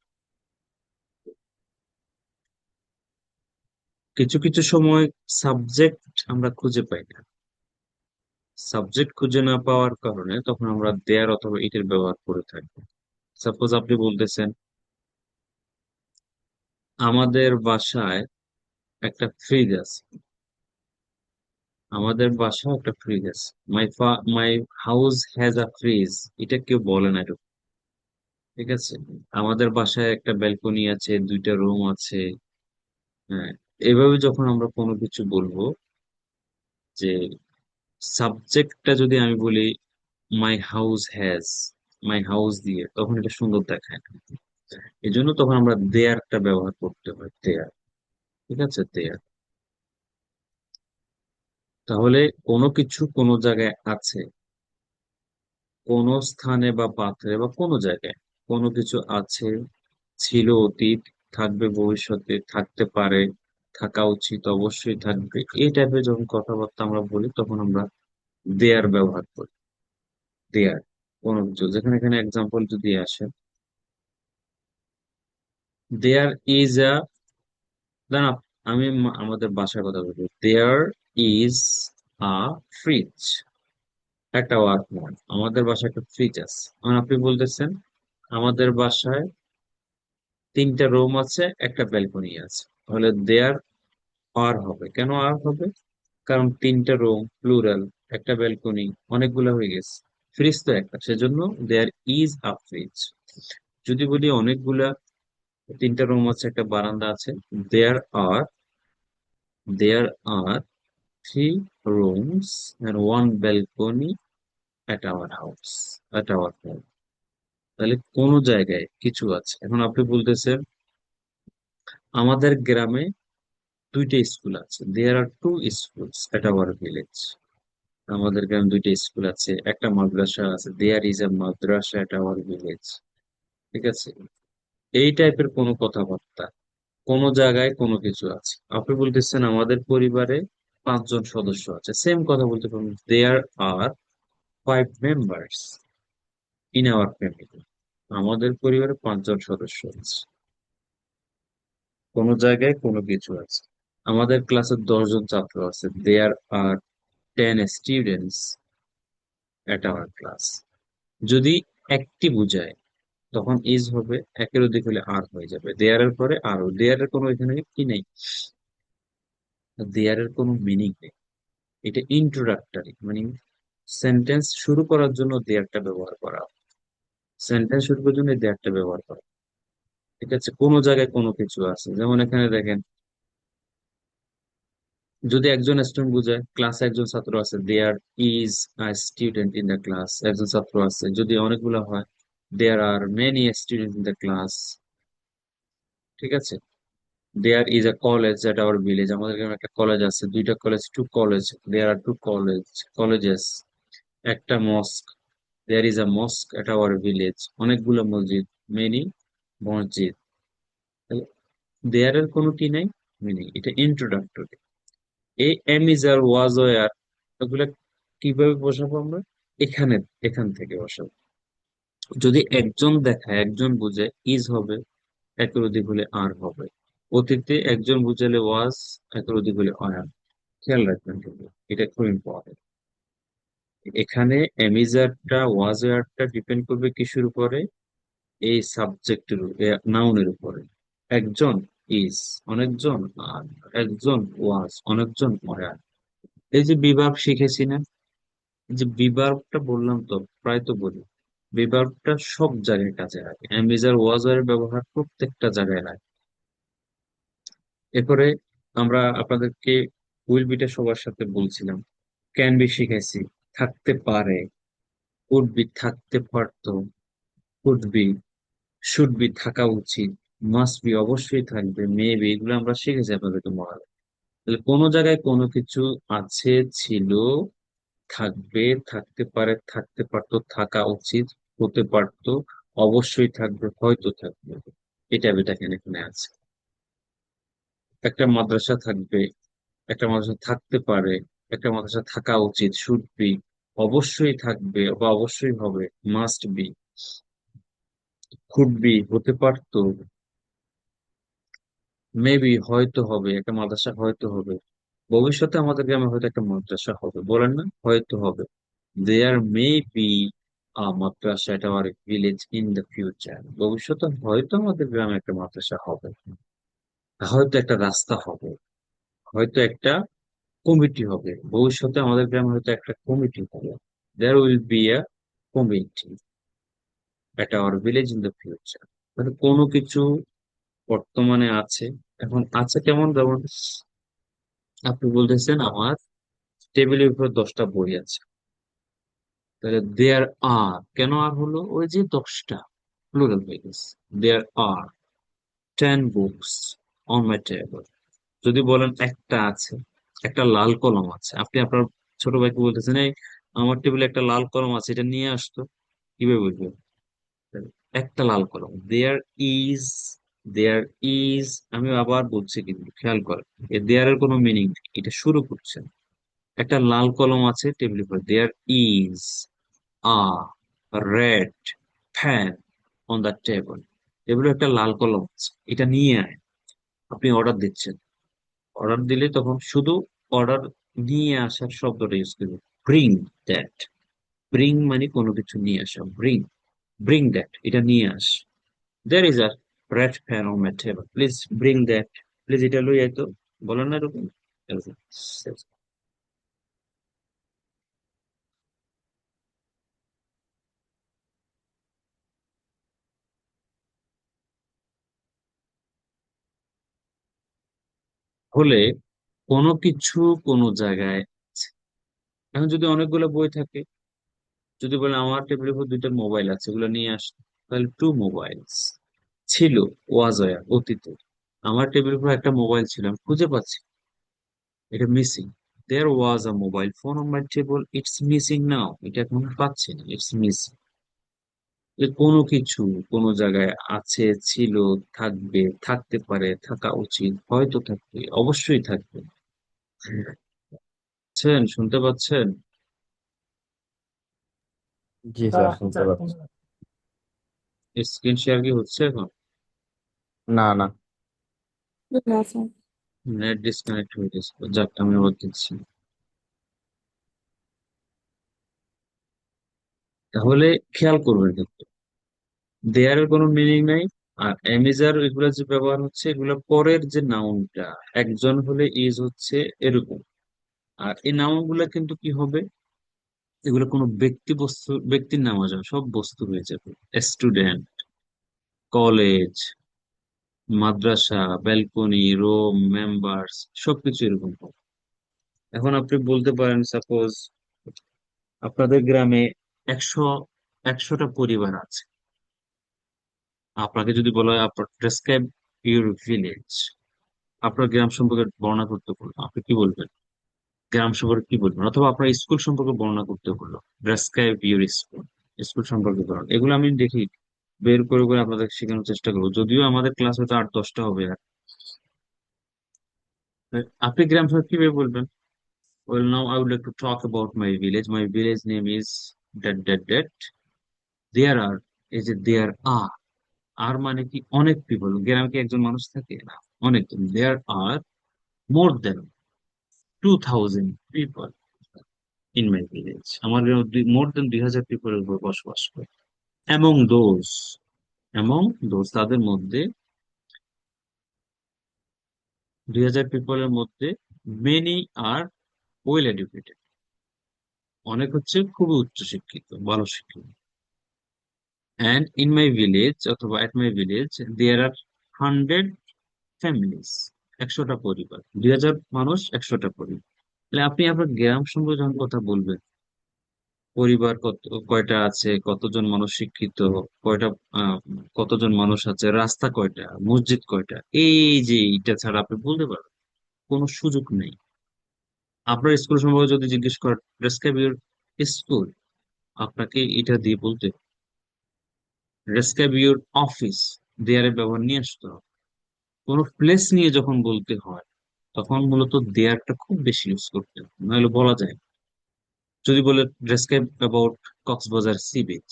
কিছু কিছু সময় সাবজেক্ট আমরা খুঁজে পাই না, সাবজেক্ট খুঁজে না পাওয়ার কারণে তখন আমরা দেয়ার অথবা ইটের ব্যবহার করে থাকি। সাপোজ আপনি বলতেছেন, আমাদের বাসায় একটা ফ্রিজ আছে, আমাদের বাসায় একটা ফ্রিজ আছে, my house has a fridge. এটা কেউ বলে না এরকম। ঠিক আছে, আমাদের বাসায় একটা ব্যালকনি আছে, 2টা রুম আছে। হ্যাঁ, এভাবে যখন আমরা কোনো কিছু বলবো, যে সাবজেক্টটা যদি আমি বলি my house has, my house দিয়ে, তখন এটা সুন্দর দেখায় না। এই জন্য তখন আমরা দেয়ারটা ব্যবহার করতে হয়, দেয়ার। ঠিক আছে, দেয়ার। তাহলে কোনো কিছু কোনো জায়গায় আছে, কোনো স্থানে বা পাত্রে বা কোনো জায়গায় কোনো কিছু আছে, ছিল অতীত, থাকবে ভবিষ্যতে, থাকতে পারে, থাকা উচিত, অবশ্যই থাকবে, এই টাইপের যখন কথাবার্তা আমরা বলি তখন আমরা দেয়ার ব্যবহার করি। দেয়ার, কোনো কিছু যেখানে এখানে এক্সাম্পল যদি আসে, দেয়ার ইজ আ, না, আমি আমাদের বাসার কথা বলবো, দেয়ার ইজ আ ফ্রিজ। একটা ওয়ার্ড নয়, আমাদের বাসায় একটা ফ্রিজ আছে। এখন আপনি বলতেছেন আমাদের বাসায় 3টা রুম আছে, একটা ব্যালকনি আছে, তাহলে দেয়ার আর হবে কেন? আর হবে কারণ 3টা রুম প্লুরাল, একটা ব্যালকনি, অনেকগুলো হয়ে গেছে, ফ্রিজ তো একটা, সেজন্য দেয়ার ইজ আ ফ্রিজ। যদি বলি অনেকগুলা, 3টা রুম আছে, একটা বারান্দা আছে, there R there R 3 rooms and 1 balcony at our house, at our home। তাহলে কোন জায়গায় কিছু আছে। এখন আপনি বলতেছেন আমাদের গ্রামে 2টা স্কুল আছে, there R 2 schools at our village। আমাদের গ্রামে 2টা স্কুল আছে, একটা মাদ্রাসা আছে, there is a madrasa at our village. ঠিক আছে, এই টাইপের কোনো কথাবার্তা, কোনো জায়গায় কোনো কিছু আছে। আপনি বলতেছেন আমাদের পরিবারে 5 জন সদস্য আছে, সেম কথা বলতে পারেন, there R 5 members in our family. আমাদের পরিবারে 5 জন সদস্য আছে, কোনো জায়গায় কোনো কিছু আছে। আমাদের ক্লাসে 10 জন ছাত্র আছে, there R 10 students at our class. যদি একটি বুঝায় তখন ইজ হবে, একের অধিক হলে আর হয়ে যাবে, দেয়ার এর পরে আরো। দেয়ার এর কোনো এখানে কি নেই, দেয়ার এর কোনো মিনিং নেই। এটা ইন্ট্রোডাক্টরি, মানে সেন্টেন্স শুরু করার জন্য দেয়ারটা ব্যবহার করা, সেন্টেন্স শুরু করার জন্য দেয়ারটা ব্যবহার করা। ঠিক আছে, কোনো জায়গায় কোনো কিছু আছে, যেমন এখানে দেখেন, যদি একজন স্টুডেন্ট বোঝায় ক্লাসে একজন ছাত্র আছে, there is a student in the class, একজন ছাত্র আছে। যদি অনেকগুলো হয়, there are many student in the class. ঠিক আছে, there is a college at our village, আমাদের এখানে একটা কলেজ আছে, দুইটা college, two college, there are two colleges. একটা mosque, there is a mosque at our village, অনেকগুলো মসজিদ, মেনি মসজিদ। দেয়ার এর কোনো কি নাই, মিনিং, এটা ইন্ট্রোডাক্টরি। এই am is are was were, এগুলা কিভাবে বসাবো আমরা, এখানে, এখান থেকে বসাবো। যদি একজন দেখায়, একজন বুঝে, ইজ হবে, একের অধিক হলে আর হবে। অতীতে একজন বুঝালে ওয়াজ, একের অধিক হলে আর। খেয়াল রাখবেন কিন্তু, এটা খুব ইম্পর্টেন্ট। এখানে এমিজারটা ওয়াজয়ারটা ডিপেন্ড করবে কিসের উপরে, এই সাবজেক্টের, নাউনের উপরে। একজন ইজ, অনেকজন আর, একজন ওয়াজ, অনেকজন ওয়ার। এই যে বিভাগ শিখেছি না, এই যে বিভাগটা বললাম তো, প্রায় তো বলি, বিভাগটা সব জায়গায় কাজে লাগে, এমিজার ওয়াজের ব্যবহার প্রত্যেকটা জায়গায় লাগে। এরপরে আমরা আপনাদেরকে উইল বিটা সবার সাথে বলছিলাম, ক্যান বি শিখেছি, থাকতে পারে, কুড বি থাকতে পারতো, কুড বি, শুড বি থাকা উচিত, মাস্ট বি অবশ্যই থাকবে, মেবি, এগুলো আমরা শিখেছি আপনাদেরকে মনে হয়। তাহলে কোনো জায়গায় কোনো কিছু আছে, ছিল, থাকবে, থাকতে পারে, থাকতে পারতো, থাকা উচিত, হতে পারতো, অবশ্যই থাকবে, হয়তো থাকবে, এটা দেখেন এখানে আছে। একটা মাদ্রাসা থাকবে, একটা মাদ্রাসা থাকতে পারে, একটা মাদ্রাসা থাকা উচিত, শুড বি, অবশ্যই থাকবে বা অবশ্যই হবে, মাস্ট বি, কুড বি হতে পারতো, মেবি হয়তো হবে, একটা মাদ্রাসা হয়তো হবে, ভবিষ্যতে আমাদের গ্রামে হয়তো একটা মাদ্রাসা হবে, বলেন না, হয়তো হবে। There may be a madrasa at our village in the future, ভবিষ্যতে হয়তো আমাদের গ্রামে একটা মাদ্রাসা হবে, হয়তো একটা রাস্তা হবে, হয়তো একটা কমিটি হবে, ভবিষ্যতে আমাদের গ্রামে হয়তো একটা কমিটি হবে। There will be a committee at our village in the future. মানে কোনো কিছু বর্তমানে আছে। এখন আছে কেমন, যেমন আপনি বলতেছেন আমার টেবিলের উপর 10টা বই আছে, তাহলে দেয়ার আর, কেন আর হলো, ওই যে 10টা, প্লুরাল হয়ে গেছে, দেয়ার আর 10 বুকস অন মাই টেবল। যদি বলেন একটা আছে, একটা লাল কলম আছে, আপনি আপনার ছোট ভাইকে বলতেছেন, এই আমার টেবিলে একটা লাল কলম আছে, এটা নিয়ে আসতো, কিভাবে বুঝবেন, একটা লাল কলম, দেয়ার ইজ, দেয়ার ইজ, আমি আবার বলছি কিন্তু খেয়াল করেন, দেয়ার এর কোনো মিনিং নেই, এটা শুরু করছেন, একটা লাল কলম আছে টেবিলের উপর, there is a red fan on the table, টেবিলে একটা লাল কলম আছে, এটা নিয়ে আয়। আপনি অর্ডার দিচ্ছেন, অর্ডার দিলে তখন শুধু অর্ডার, নিয়ে আসার শব্দটা ইউজ করবে, ব্রিং দ্যাট। ব্রিং মানে কোনো কিছু নিয়ে আসা, ব্রিং, ব্রিং দ্যাট, এটা নিয়ে আস। There is a red pen on my table. Please bring that. Please এটা লই আইতো, বলেন না এরকম, এরকম। হলে কোনো কিছু কোনো জায়গায় আছে। এখন যদি অনেকগুলো বই থাকে, যদি বলেন আমার টেবিলের উপর 2টা মোবাইল আছে, এগুলো নিয়ে আস, তাহলে 2 মোবাইলস। ছিল, ওয়াজ অতীতে, আমার টেবিলের উপর একটা মোবাইল ছিল, আমি খুঁজে পাচ্ছি, এটা missing. There was a mobile phone on my table, it's missing now, এটা এখন পাচ্ছি না, ইটস মিসিং। যে কোনো কিছু কোনো জায়গায় আছে, ছিল, থাকবে, থাকতে পারে, থাকা উচিত, হয়তো থাকবে, অবশ্যই থাকবে। শুনতে পাচ্ছেন? জি স্যার, শুনতে পাচ্ছি। স্ক্রিন শেয়ার কি হচ্ছে এখন? না, না। না স্যার। নেট ডিসকানেক্ট হয়ে গেছে, যাক আমি আবার দিচ্ছি। তাহলে খেয়াল করবেন কিন্তু দেয়ার এর কোনো মিনিং নাই। আর এমিজার এগুলো যে ব্যবহার হচ্ছে, এগুলো পরের যে নাউনটা, একজন হলে ইজ হচ্ছে এরকম। আর এই নাউন গুলা কিন্তু কি হবে, এগুলো কোনো ব্যক্তি বস্তু, ব্যক্তির নাম হয়ে যাবে, সব বস্তু হয়ে যাবে। স্টুডেন্ট, কলেজ, মাদ্রাসা, ব্যালকনি, রুম, মেম্বার্স, সবকিছু এরকম হবে। এখন আপনি বলতে পারেন সাপোজ আপনাদের গ্রামে একশো 100টা পরিবার আছে। আপনাকে যদি বলা হয় আপনার ডেসক্রাইব ইউর ভিলেজ, আপনার গ্রাম সম্পর্কে বর্ণনা করতে বললো, আপনি কি বলবেন? গ্রাম সম্পর্কে কি বলবেন? অথবা আপনার স্কুল সম্পর্কে বর্ণনা করতে বললো, ডেসক্রাইব ইউর স্কুল, স্কুল সম্পর্কে বলুন। এগুলো আমি দেখি বের করে করে আপনাদের শেখানোর চেষ্টা করবো, যদিও আমাদের ক্লাস হয়তো 8-10টা হবে। আর আপনি গ্রাম সম্পর্কে কিভাবে বলবেন? Well, now I would like to talk about my village. My village name is that that that. There are, is it there are? আর মানে কি অনেক পিপল, গ্রামে কি একজন মানুষ থাকে না, অনেক। দেয়ার আর মোর দেন 2000 পিপল ইন মাই ভিলেজ, আমার গ্রামে মোর দেন 2000 পিপলের উপর বসবাস করে। অ্যামং দোজ, অ্যামং দোজ তাদের মধ্যে, 2000 পিপলের মধ্যে, মেনি আর ওয়েল এডুকেটেড, অনেক হচ্ছে খুবই উচ্চ শিক্ষিত, ভালো শিক্ষিত। অ্যান্ড ইন মাই ভিলেজ অথবা এট my village there R 100 families, 100টা পরিবার। 2000 মানুষ, 100টা পরিবার। তাহলে আপনি আপনার গ্রাম সম্পর্কে যখন কথা বলবেন, পরিবার কত কয়টা আছে, কতজন মানুষ শিক্ষিত, কয়টা আহ, কতজন মানুষ আছে, রাস্তা কয়টা, মসজিদ কয়টা, এই যে এটা ছাড়া আপনি বলতে পারবেন কোনো সুযোগ নেই। আপনার স্কুল সম্পর্কে যদি জিজ্ঞেস করেন ডেসক্রাইব ইউর স্কুল, আপনাকে এটা দিয়ে বলতে হবে। ডেসক্রাইব ইউর অফিস, দেয়ারের ব্যবহার নিয়ে আসতে হবে। কোনো প্লেস নিয়ে যখন বলতে হয়, তখন মূলত দেয়ারটা খুব বেশি ইউজ করতে হয়, নাহলে বলা যায় না। যদি বলে describe about Cox's Bazar sea beach,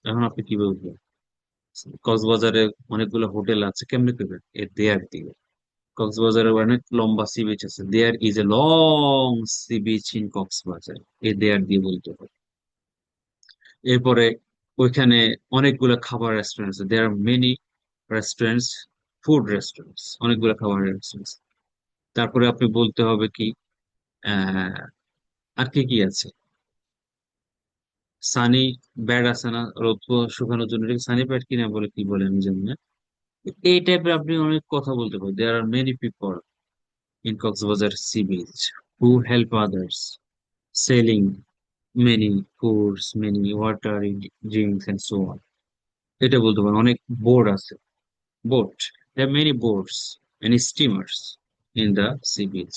এখন আপনি কি বলবেন? কক্সবাজারে অনেকগুলো হোটেল আছে, কেমনে করবেন? এ দেয়ার দিয়ে। কক্সবাজারে অনেক লম্বা সি বিচ আছে, there is a long sea beach in Cox's Bazar, a there দিয়ে বলতে হবে। এরপরে ওইখানে অনেকগুলো খাবার রেস্টুরেন্ট আছে, there are many restaurants, food restaurants, অনেকগুলো খাবার রেস্টুরেন্টস। তারপরে আপনি বলতে হবে কি, আহ আর কি কি আছে, সানি ব্যাড আছে না, রোদ শুকানোর জন্য, সানি ব্যাড কিনা বলে কি বলে আমি জানি না। এই টাইপের আপনি অনেক কথা বলতে পারেন। There are many people in Cox's Bazar sea beach who help others, selling many foods, many water drinks and so on. এটা বলতে পারেন। অনেক বোর্ড আছে, boat, there many boats and steamers in the sea beach.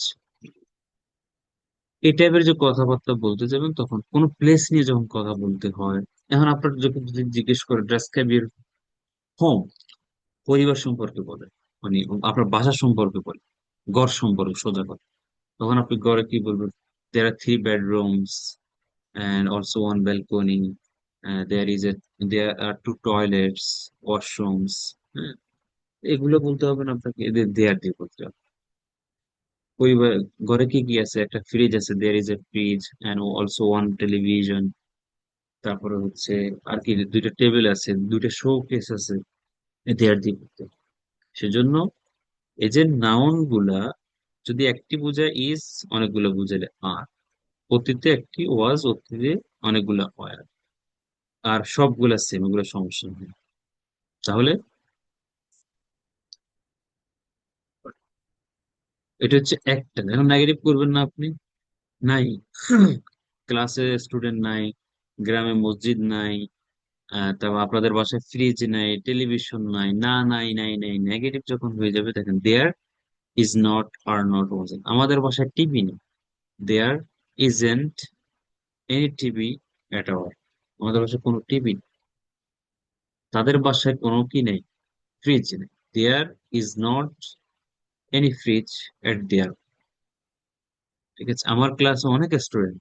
এই টাইপের যে কথাবার্তা বলতে যাবেন, তখন কোনো প্লেস নিয়ে যখন কথা বলতে হয়, এখন আপনার যখন যদি জিজ্ঞেস করে ডেসক্রাইব ইউর হোম, পরিবার সম্পর্কে বলে, মানে আপনার বাসা সম্পর্কে বলে, ঘর সম্পর্কে সোজা কথা, তখন আপনি ঘরে কি বলবেন? দেয়ার আর 3 bedrooms and also one balcony, there is a there are 2 toilets, washrooms, হ্যাঁ, এগুলো বলতে হবে না আপনাকে, এদের দেয়ার দিয়ে বলতে হবে। পরিবার, ঘরে কি কি আছে? একটা ফ্রিজ আছে, there is a fridge and also one television. তারপরে হচ্ছে আর কি, 2টা টেবিল আছে, 2টা শোকেস আছে, দেয়ার দিয়ে বলতে হবে। সেজন্য এই যে নাউন গুলা, যদি একটি বোঝায় ইজ, অনেকগুলো বুঝালে আর, অতীতে একটি, ওয়াজ অতীতে অনেকগুলো হয়, আর সবগুলা সেম, এগুলো সমস্যা নেই। তাহলে এটা হচ্ছে একটা। এখন নেগেটিভ করবেন না আপনি, নাই ক্লাসে স্টুডেন্ট নাই, গ্রামে মসজিদ নাই, তারপর আপনাদের বাসায় ফ্রিজ নাই, টেলিভিশন নাই, না নাই নাই নাই, নেগেটিভ যখন হয়ে যাবে, দেখেন there is not, are not wasn't. আমাদের বাসায় টিভি নেই, there isn't any TV at all, আমাদের বাসায় কোনো টিভি নেই। তাদের বাসায় কোনো কি নেই, ফ্রিজ নেই, there is not any fridge at there. ঠিক আছে, আমার ক্লাসে অনেক student,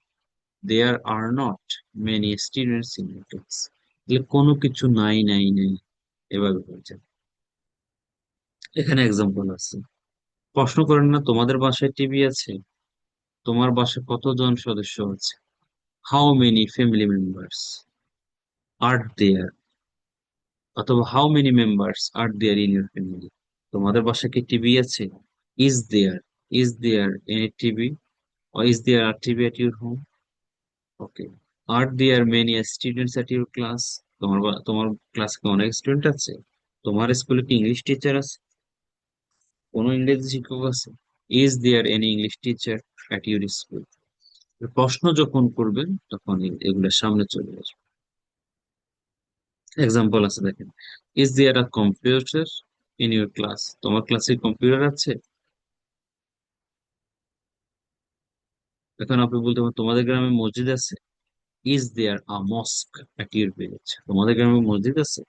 there are not many students in class. তাহলে কোনো কিছু নাই নাই নাই এভাবে বলছে। এখানে এক্সাম্পল আছে। প্রশ্ন করেন না তোমাদের বাসায় টিভি আছে? তোমার বাসায় কতজন সদস্য আছে? How many family members are there, অথবা how many members are there in your family. তোমাদের বাসায় কি টিভি আছে? Is there, is there any TV, or is there a TV at your home? Okay. Are there many students at your class? তোমার ক্লাসে অনেক student আছে? তোমার স্কুলে কি ইংলিশ টিচার আছে? কোনো ইংরেজি শিক্ষক আছে? Is there any English teacher at your school? প্রশ্ন যখন করবেন তখন এগুলোর সামনে চলে আসবে। এক্সাম্পল আছে দেখেন। Is there a computer in your class? তোমার ক্লাসে কম্পিউটার আছে? এখন আপনি বলতে পারেন তোমাদের গ্রামে মসজিদ আছে? Is there a mosque at your village? তোমাদের গ্রামে মসজিদ আছে?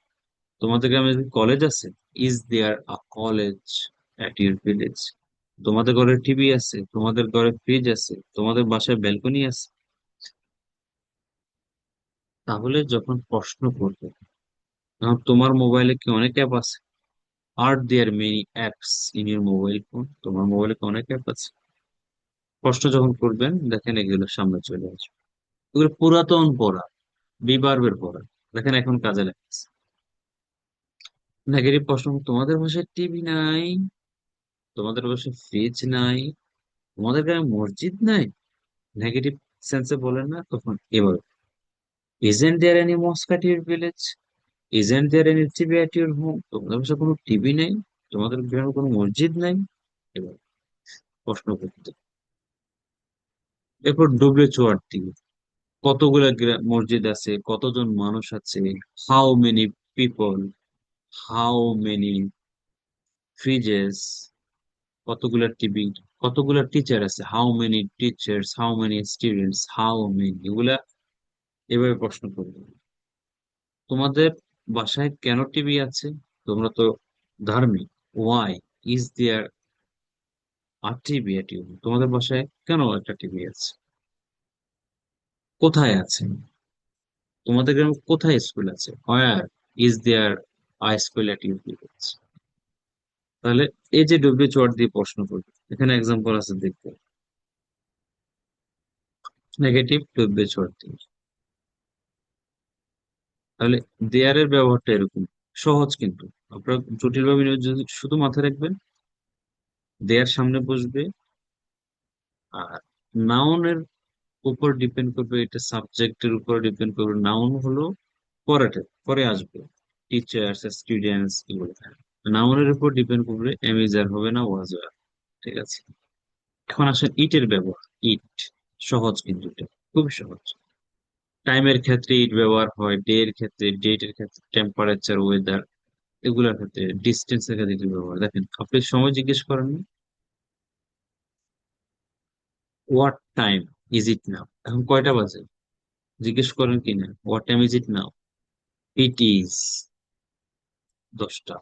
তোমাদের গ্রামে কলেজ আছে? Is there a college at your village? তোমাদের ঘরে টিভি আছে? তোমাদের ঘরে ফ্রিজ আছে? তোমাদের বাসায় ব্যালকনি আছে? তাহলে যখন প্রশ্ন করবে, তখন তোমার মোবাইলে কি অনেক অ্যাপ আছে? Are there many apps in your mobile phone? তোমার মোবাইলে কি অনেক অ্যাপ আছে? প্রশ্ন যখন করবেন দেখেন এগুলো সামনে চলে আসবে। এগুলো পুরাতন পড়া, বিবারবের পড়া, দেখেন এখন কাজে লাগছে। নেগেটিভ প্রশ্ন, তোমাদের বাসায় টিভি নাই, তোমাদের বাসায় ফ্রিজ নাই, তোমাদের গ্রামে মসজিদ নাই। নেগেটিভ সেন্সে বলেন না তখন এভাবে, isn't there any mosque at your village? Isn't there any TV at your home? তোমাদের বাসায় কোনো টিভি নেই, তোমাদের গ্রামে কোনো মসজিদ নাই। এবার প্রশ্ন করতে, এরপর ডব্লিউ আর দিকে, কতগুলা মসজিদ আছে, কতজন মানুষ আছে, how many people, how many freezes, কতগুলা টিভি, কতগুলা টিচার আছে, how many teachers, how many students, how many, এগুলা এভাবে প্রশ্ন করবে। তোমাদের বাসায় কেন টিভি আছে? তোমরা তো ধার্মিক। Why is there are TV at your? তোমাদের বাসায় কেন একটা টিভি আছে? কোথায় আছে? তোমাদের গ্রামে কোথায় স্কুল আছে? Where is there I school at your village? তাহলে এই যে ডব্লিউ ওয়ার্ড দিয়ে প্রশ্ন করবে, এখানে এক্সাম্পল আছে দেখবে। নেগেটিভ ডব্লিউ ওয়ার্ড দিয়ে। তাহলে দেয়ার এর ব্যবহারটা এরকম সহজ, কিন্তু আপনার জটিল ভাবে নিয়ে যদি শুধু মাথায় রাখবেন, দেয়ার সামনে বসবে, আর নাউনের উপর ডিপেন্ড করবে, এটা সাবজেক্টের উপর ডিপেন্ড করবে। নাউন হলো পরেটা, পরে আসবে, টিচার্স, স্টুডেন্টস, এগুলো। নাউনের উপর ডিপেন্ড করবে, এমিজার হবে না ওয়াজ। ঠিক আছে। এখন আসেন ইটের ব্যবহার। ইট সহজ, কিন্তু এটা খুবই সহজ। টাইমের ক্ষেত্রে ইট ব্যবহার হয়, ডে এর ক্ষেত্রে, ডেট এর ক্ষেত্রে, টেম্পারেচার, ওয়েদার, এগুলোর ক্ষেত্রে, ডিস্টেন্স এর ক্ষেত্রে ইট ব্যবহার। দেখেন আপনি সময় জিজ্ঞেস করেন, what time is it now? এখন কয়টা বাজে জিজ্ঞেস করেন কিনা? What time is it now? It is 10টা।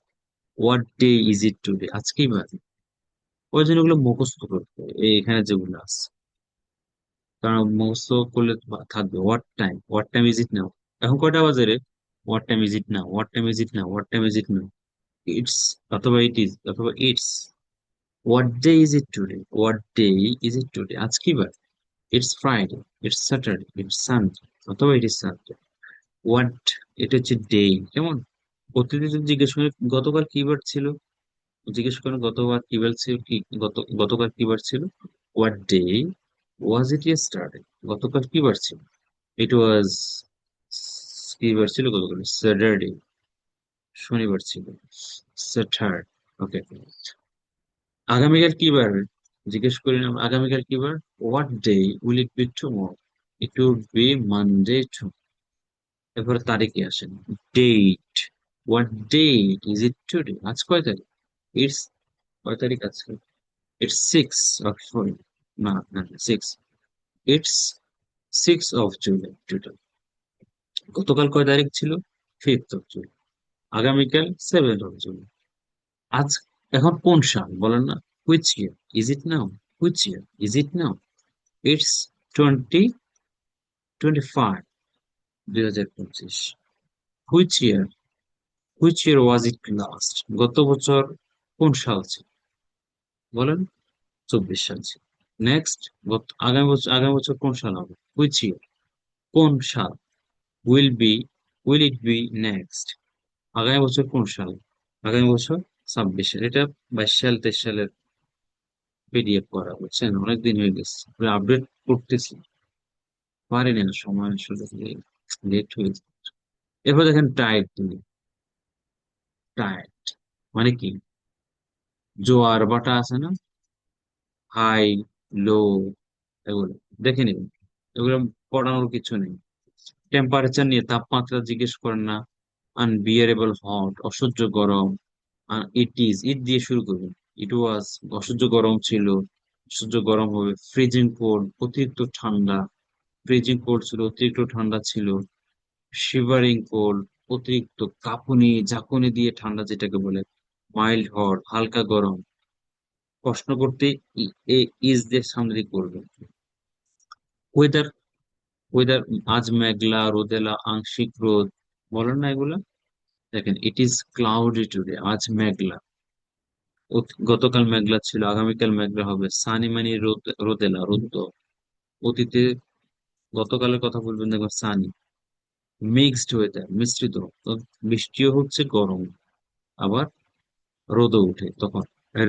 What day is it today? আজকেই বাজে। ওই জন্য ওগুলো মুখস্থ করতে হবে, এখানে যেগুলো আছে, কারণ মুখস্থ করলে তো থাকবে। What time is it now? এখন কয়টা বাজে রে? What time is it now? What time is it now? What time is it now? It's, অথবা ইট ইজ, অথবা it's. What day is it today? What day is it today? আজ কি বার? It's Friday, it's Saturday, it's Sunday, অথবা it is Sunday. What, এটা হচ্ছে day. কেমন? প্রতিদিন যদি জিজ্ঞেস করেন গতকাল কি বার ছিল, জিজ্ঞেস করেন গতবার কি বার ছিল, কি গতকাল কি বার ছিল? What day was it yesterday? গতকাল কি বার ছিল? ইট ওয়াজ, কি বার ছিল গতকাল? স্যাটারডে, শনিবার ছিল। স্যাটার, ওকে। আগামীকাল কি বার? জিজ্ঞেস করি না আমরা, আগামীকাল কি বার? What day will it be tomorrow? It will be Monday too. এরপরে তারিখে আসেন, date. What date is it today? আজ কয় তারিখ? ইটস, কয় তারিখ আজকে? ইটস 6 অফ, না না, 6, ইটস 6 অফ জুলাই টুডে। গতকাল কয় তারিখ ছিল? 5th of July. আগামীকাল 7th অফ জুলাই। আজ, এখন কোন সাল বলেন না? Which year is it now? Which year is it now? It's 2025, 2025। Which year which year was it last? গত বছর কোন সাল ছিল? বলেন। 24 সাল ছিল। নেক্সট, আগামী বছর কোন সাল হবে? হুইচ ইয়ার, কোন সাল? Will be, will it B next, আগামী বছর কোন সাল? আগামী বছর 26 সাল। এটা 22 সাল 23 সালের পিডিএফ করা, বুঝছেন? অনেকদিন হয়ে গেছে, আপডেট করতেছি, পারিনি না, সময় আসলে লেট হয়ে যায়। এরপর দেখেন টাইড, টাইড মানে কি? জোয়ার ভাটা আছে না, হাই, লো, এগুলো দেখে নিবেন, এগুলো পড়ানোর কিছু নেই। টেম্পারেচার নিয়ে, তাপমাত্রা জিজ্ঞেস করেন না। আনবিয়ারেবল হট, অসহ্য গরম। ইট ইজ, ইট দিয়ে শুরু করবেন। ইট ওয়াজ, অসহ্য গরম ছিল, অসহ্য গরম হবে। ফ্রিজিং কোল্ড, অতিরিক্ত ঠান্ডা, ফ্রিজিং কোল্ড ছিল, অতিরিক্ত ঠান্ডা ছিল। শিভারিং কোল্ড, অতিরিক্ত কাঁপুনি ঝাঁকুনি দিয়ে ঠান্ডা যেটাকে বলে। মাইল্ড হট, হালকা গরম। প্রশ্ন করতে ইজ দিয়ে সামনে দিয়ে করবেন। ওয়েদার, ওয়েদার আজ মেঘলা, রোদেলা, আংশিক রোদ, বলেন না এগুলা? দেখেন, ইট ইজ ক্লাউডি টুডে, আজ মেঘলা। গতকাল মেঘলা ছিল, আগামীকাল মেঘলা হবে। সানি মানে রোদ, রোদেলা, রোদ। অতীতে গতকালের কথা বলবেন, দেখবেন সানি। মিক্সড ওয়েদার, মিশ্রিত। তো বৃষ্টিও হচ্ছে, গরম, আবার রোদও উঠে তখন।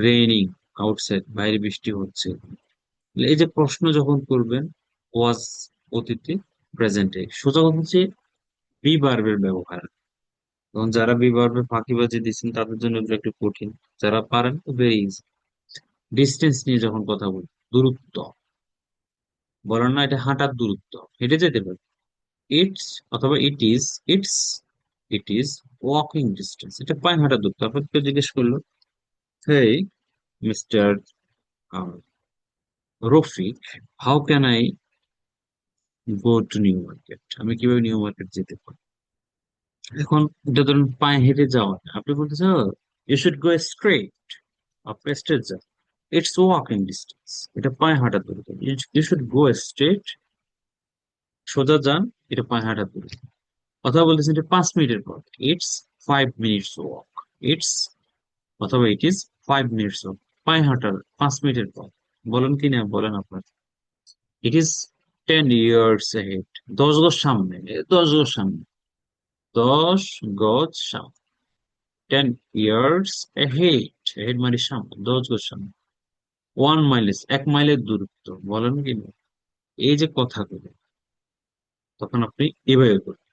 রেইনিং আউটসাইড, বাইরে বৃষ্টি হচ্ছে। এই যে প্রশ্ন যখন করবেন, ওয়াজ অতীতে, প্রেজেন্টে, সোজা কথা হচ্ছে বি ভার্বের ব্যবহার। এবং যারা বি ভার্বে ফাঁকিবাজি দিচ্ছেন তাদের জন্য এগুলো একটু কঠিন। যারা পারেন তো ভেরি ইজি। ডিস্টেন্স নিয়ে যখন কথা বলি, দূরত্ব, বলেন না এটা হাঁটার দূরত্ব, হেঁটে যেতে পারে। ইটস অথবা it is, it's, it is walking distance, এটা পায়ে হাঁটার দূরত্ব। আপনাকে কেউ জিজ্ঞেস করলো, hey mister Rafiq, how can I go to new market, আমি কিভাবে নিউ মার্কেট যেতে পারি? এখন এটা ধরুন পায়ে হেঁটে যাওয়া, আপনি বলতেছেন ইউ শুড গো স্ট্রেট, আপনি স্ট্রেট যান। ইটস ওয়াকিং ডিস্টেন্স, এটা পায়ে হাঁটার দূরত্ব। ইউ শুড গো স্ট্রেট, সোজা যান, এটা পায়ে হাঁটার দূরত্ব। অথবা বলতেছেন এটা 5 মিনিটের পর, ইটস 5 মিনিটস ওয়াক। ইটস অথবা ইট ইজ 5 মিনিটস ওয়াক, পায়ে হাঁটার 5 মিনিটের পর। বলেন কি না, বলেন আপনার। ইট ইজ 10 ইয়ার্স ahead, 10 গজ সামনে, 10 গজ সামনে, 10 গজ সামনে। 10 ইয়ার্স ahead, ahead মানে সামনে, 10 গজ সামনে। 1 মাইল, 1 মাইলের দূরত্ব, বলেন কি না? এই যে কথাগুলো, তখন আপনি এভাবে করবেন।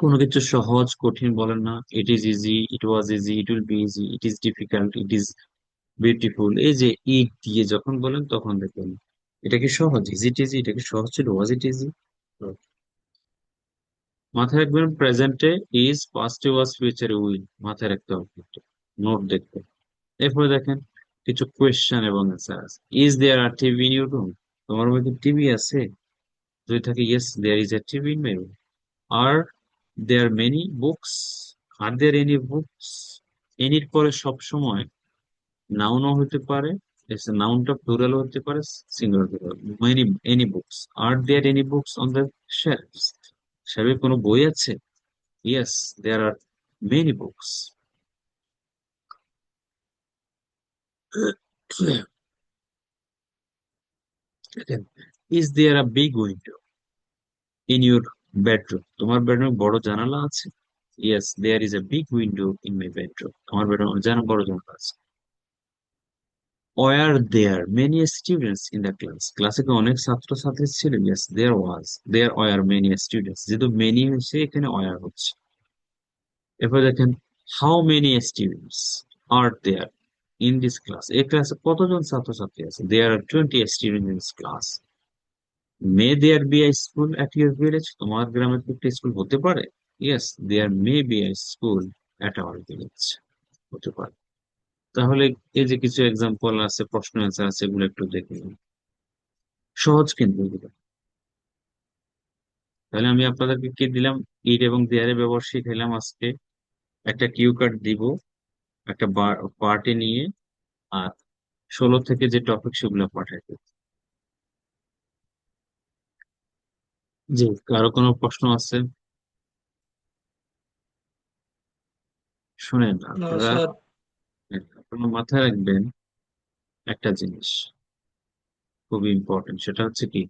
কোনো কিছু সহজ কঠিন বলেন না। It is easy, it was easy, it will be easy, it is difficult, it is beautiful. এই যে ইট দিয়ে যখন বলেন তখন দেখবেন এটা কি সহজ? ইজ ইট ইজি, এটা কি সহজ ছিল? ওয়াজ ইট ইজি? মাথায় রাখবেন, প্রেজেন্টে ইজ, পাস্টে ওয়াজ, ফিউচারে উইল, মাথায় রাখতে হবে, নোট দেখবেন। এরপরে দেখেন কিছু কোয়েশ্চেন এবং অ্যান্সার আছে। Is there are TV in your room, তোমার রুমে কি টিভি আছে? যদি থাকে, yes there is a TV in my room. Are there many books, are there any books? এনির পরে সব সময় নাউনও হতে পারে, নাউনটা প্লুরাল হতে পারে, সিঙ্গুলার হতে পারে। Many, any books, are there any books on the shelves, শেলফে কোনো বই আছে? Yes there are many books. Is there a big window in your bedroom, তোমার বেডরুমে বড় জানালা আছে? Yes there is a big window in my bedroom, আমার বেডরুম বড় জানালা আছে। Were there many students in the class, ক্লাসে কি অনেক ছাত্রছাত্রী ছিল? Yes there was, there were many students, যেহেতু মেনি হয়েছে এখানে ওয়ার হচ্ছে। এরপর দেখেন, how many students are there in this class, এই ক্লাসে কতজন ছাত্রছাত্রী আছে? There are 20 student in this class. May there be a school at your village, তোমার গ্রামে কি একটা স্কুল হতে পারে? Yes there may be a school at our village, হতে পারে। তাহলে এই যে কিছু এক্সাম্পল আছে, প্রশ্ন অ্যান্সার আছে, এগুলো একটু দেখে নিন। সহজ কিন্তু এগুলো। তাহলে আমি আপনাদেরকে কি দিলাম? ইট এবং দেয়ারের ব্যবহার শিখাইলাম আজকে। একটা কিউ কার্ড দিব একটা পার্টে নিয়ে, আর 16 থেকে যে টপিক সেগুলো পাঠাই দেব। জি, কারো কোনো প্রশ্ন আছে? শুনেন না আপনারা, স্যার। আপনারা মাথায় রাখবেন একটা জিনিস খুবই ইম্পর্টেন্ট, সেটা হচ্ছে কি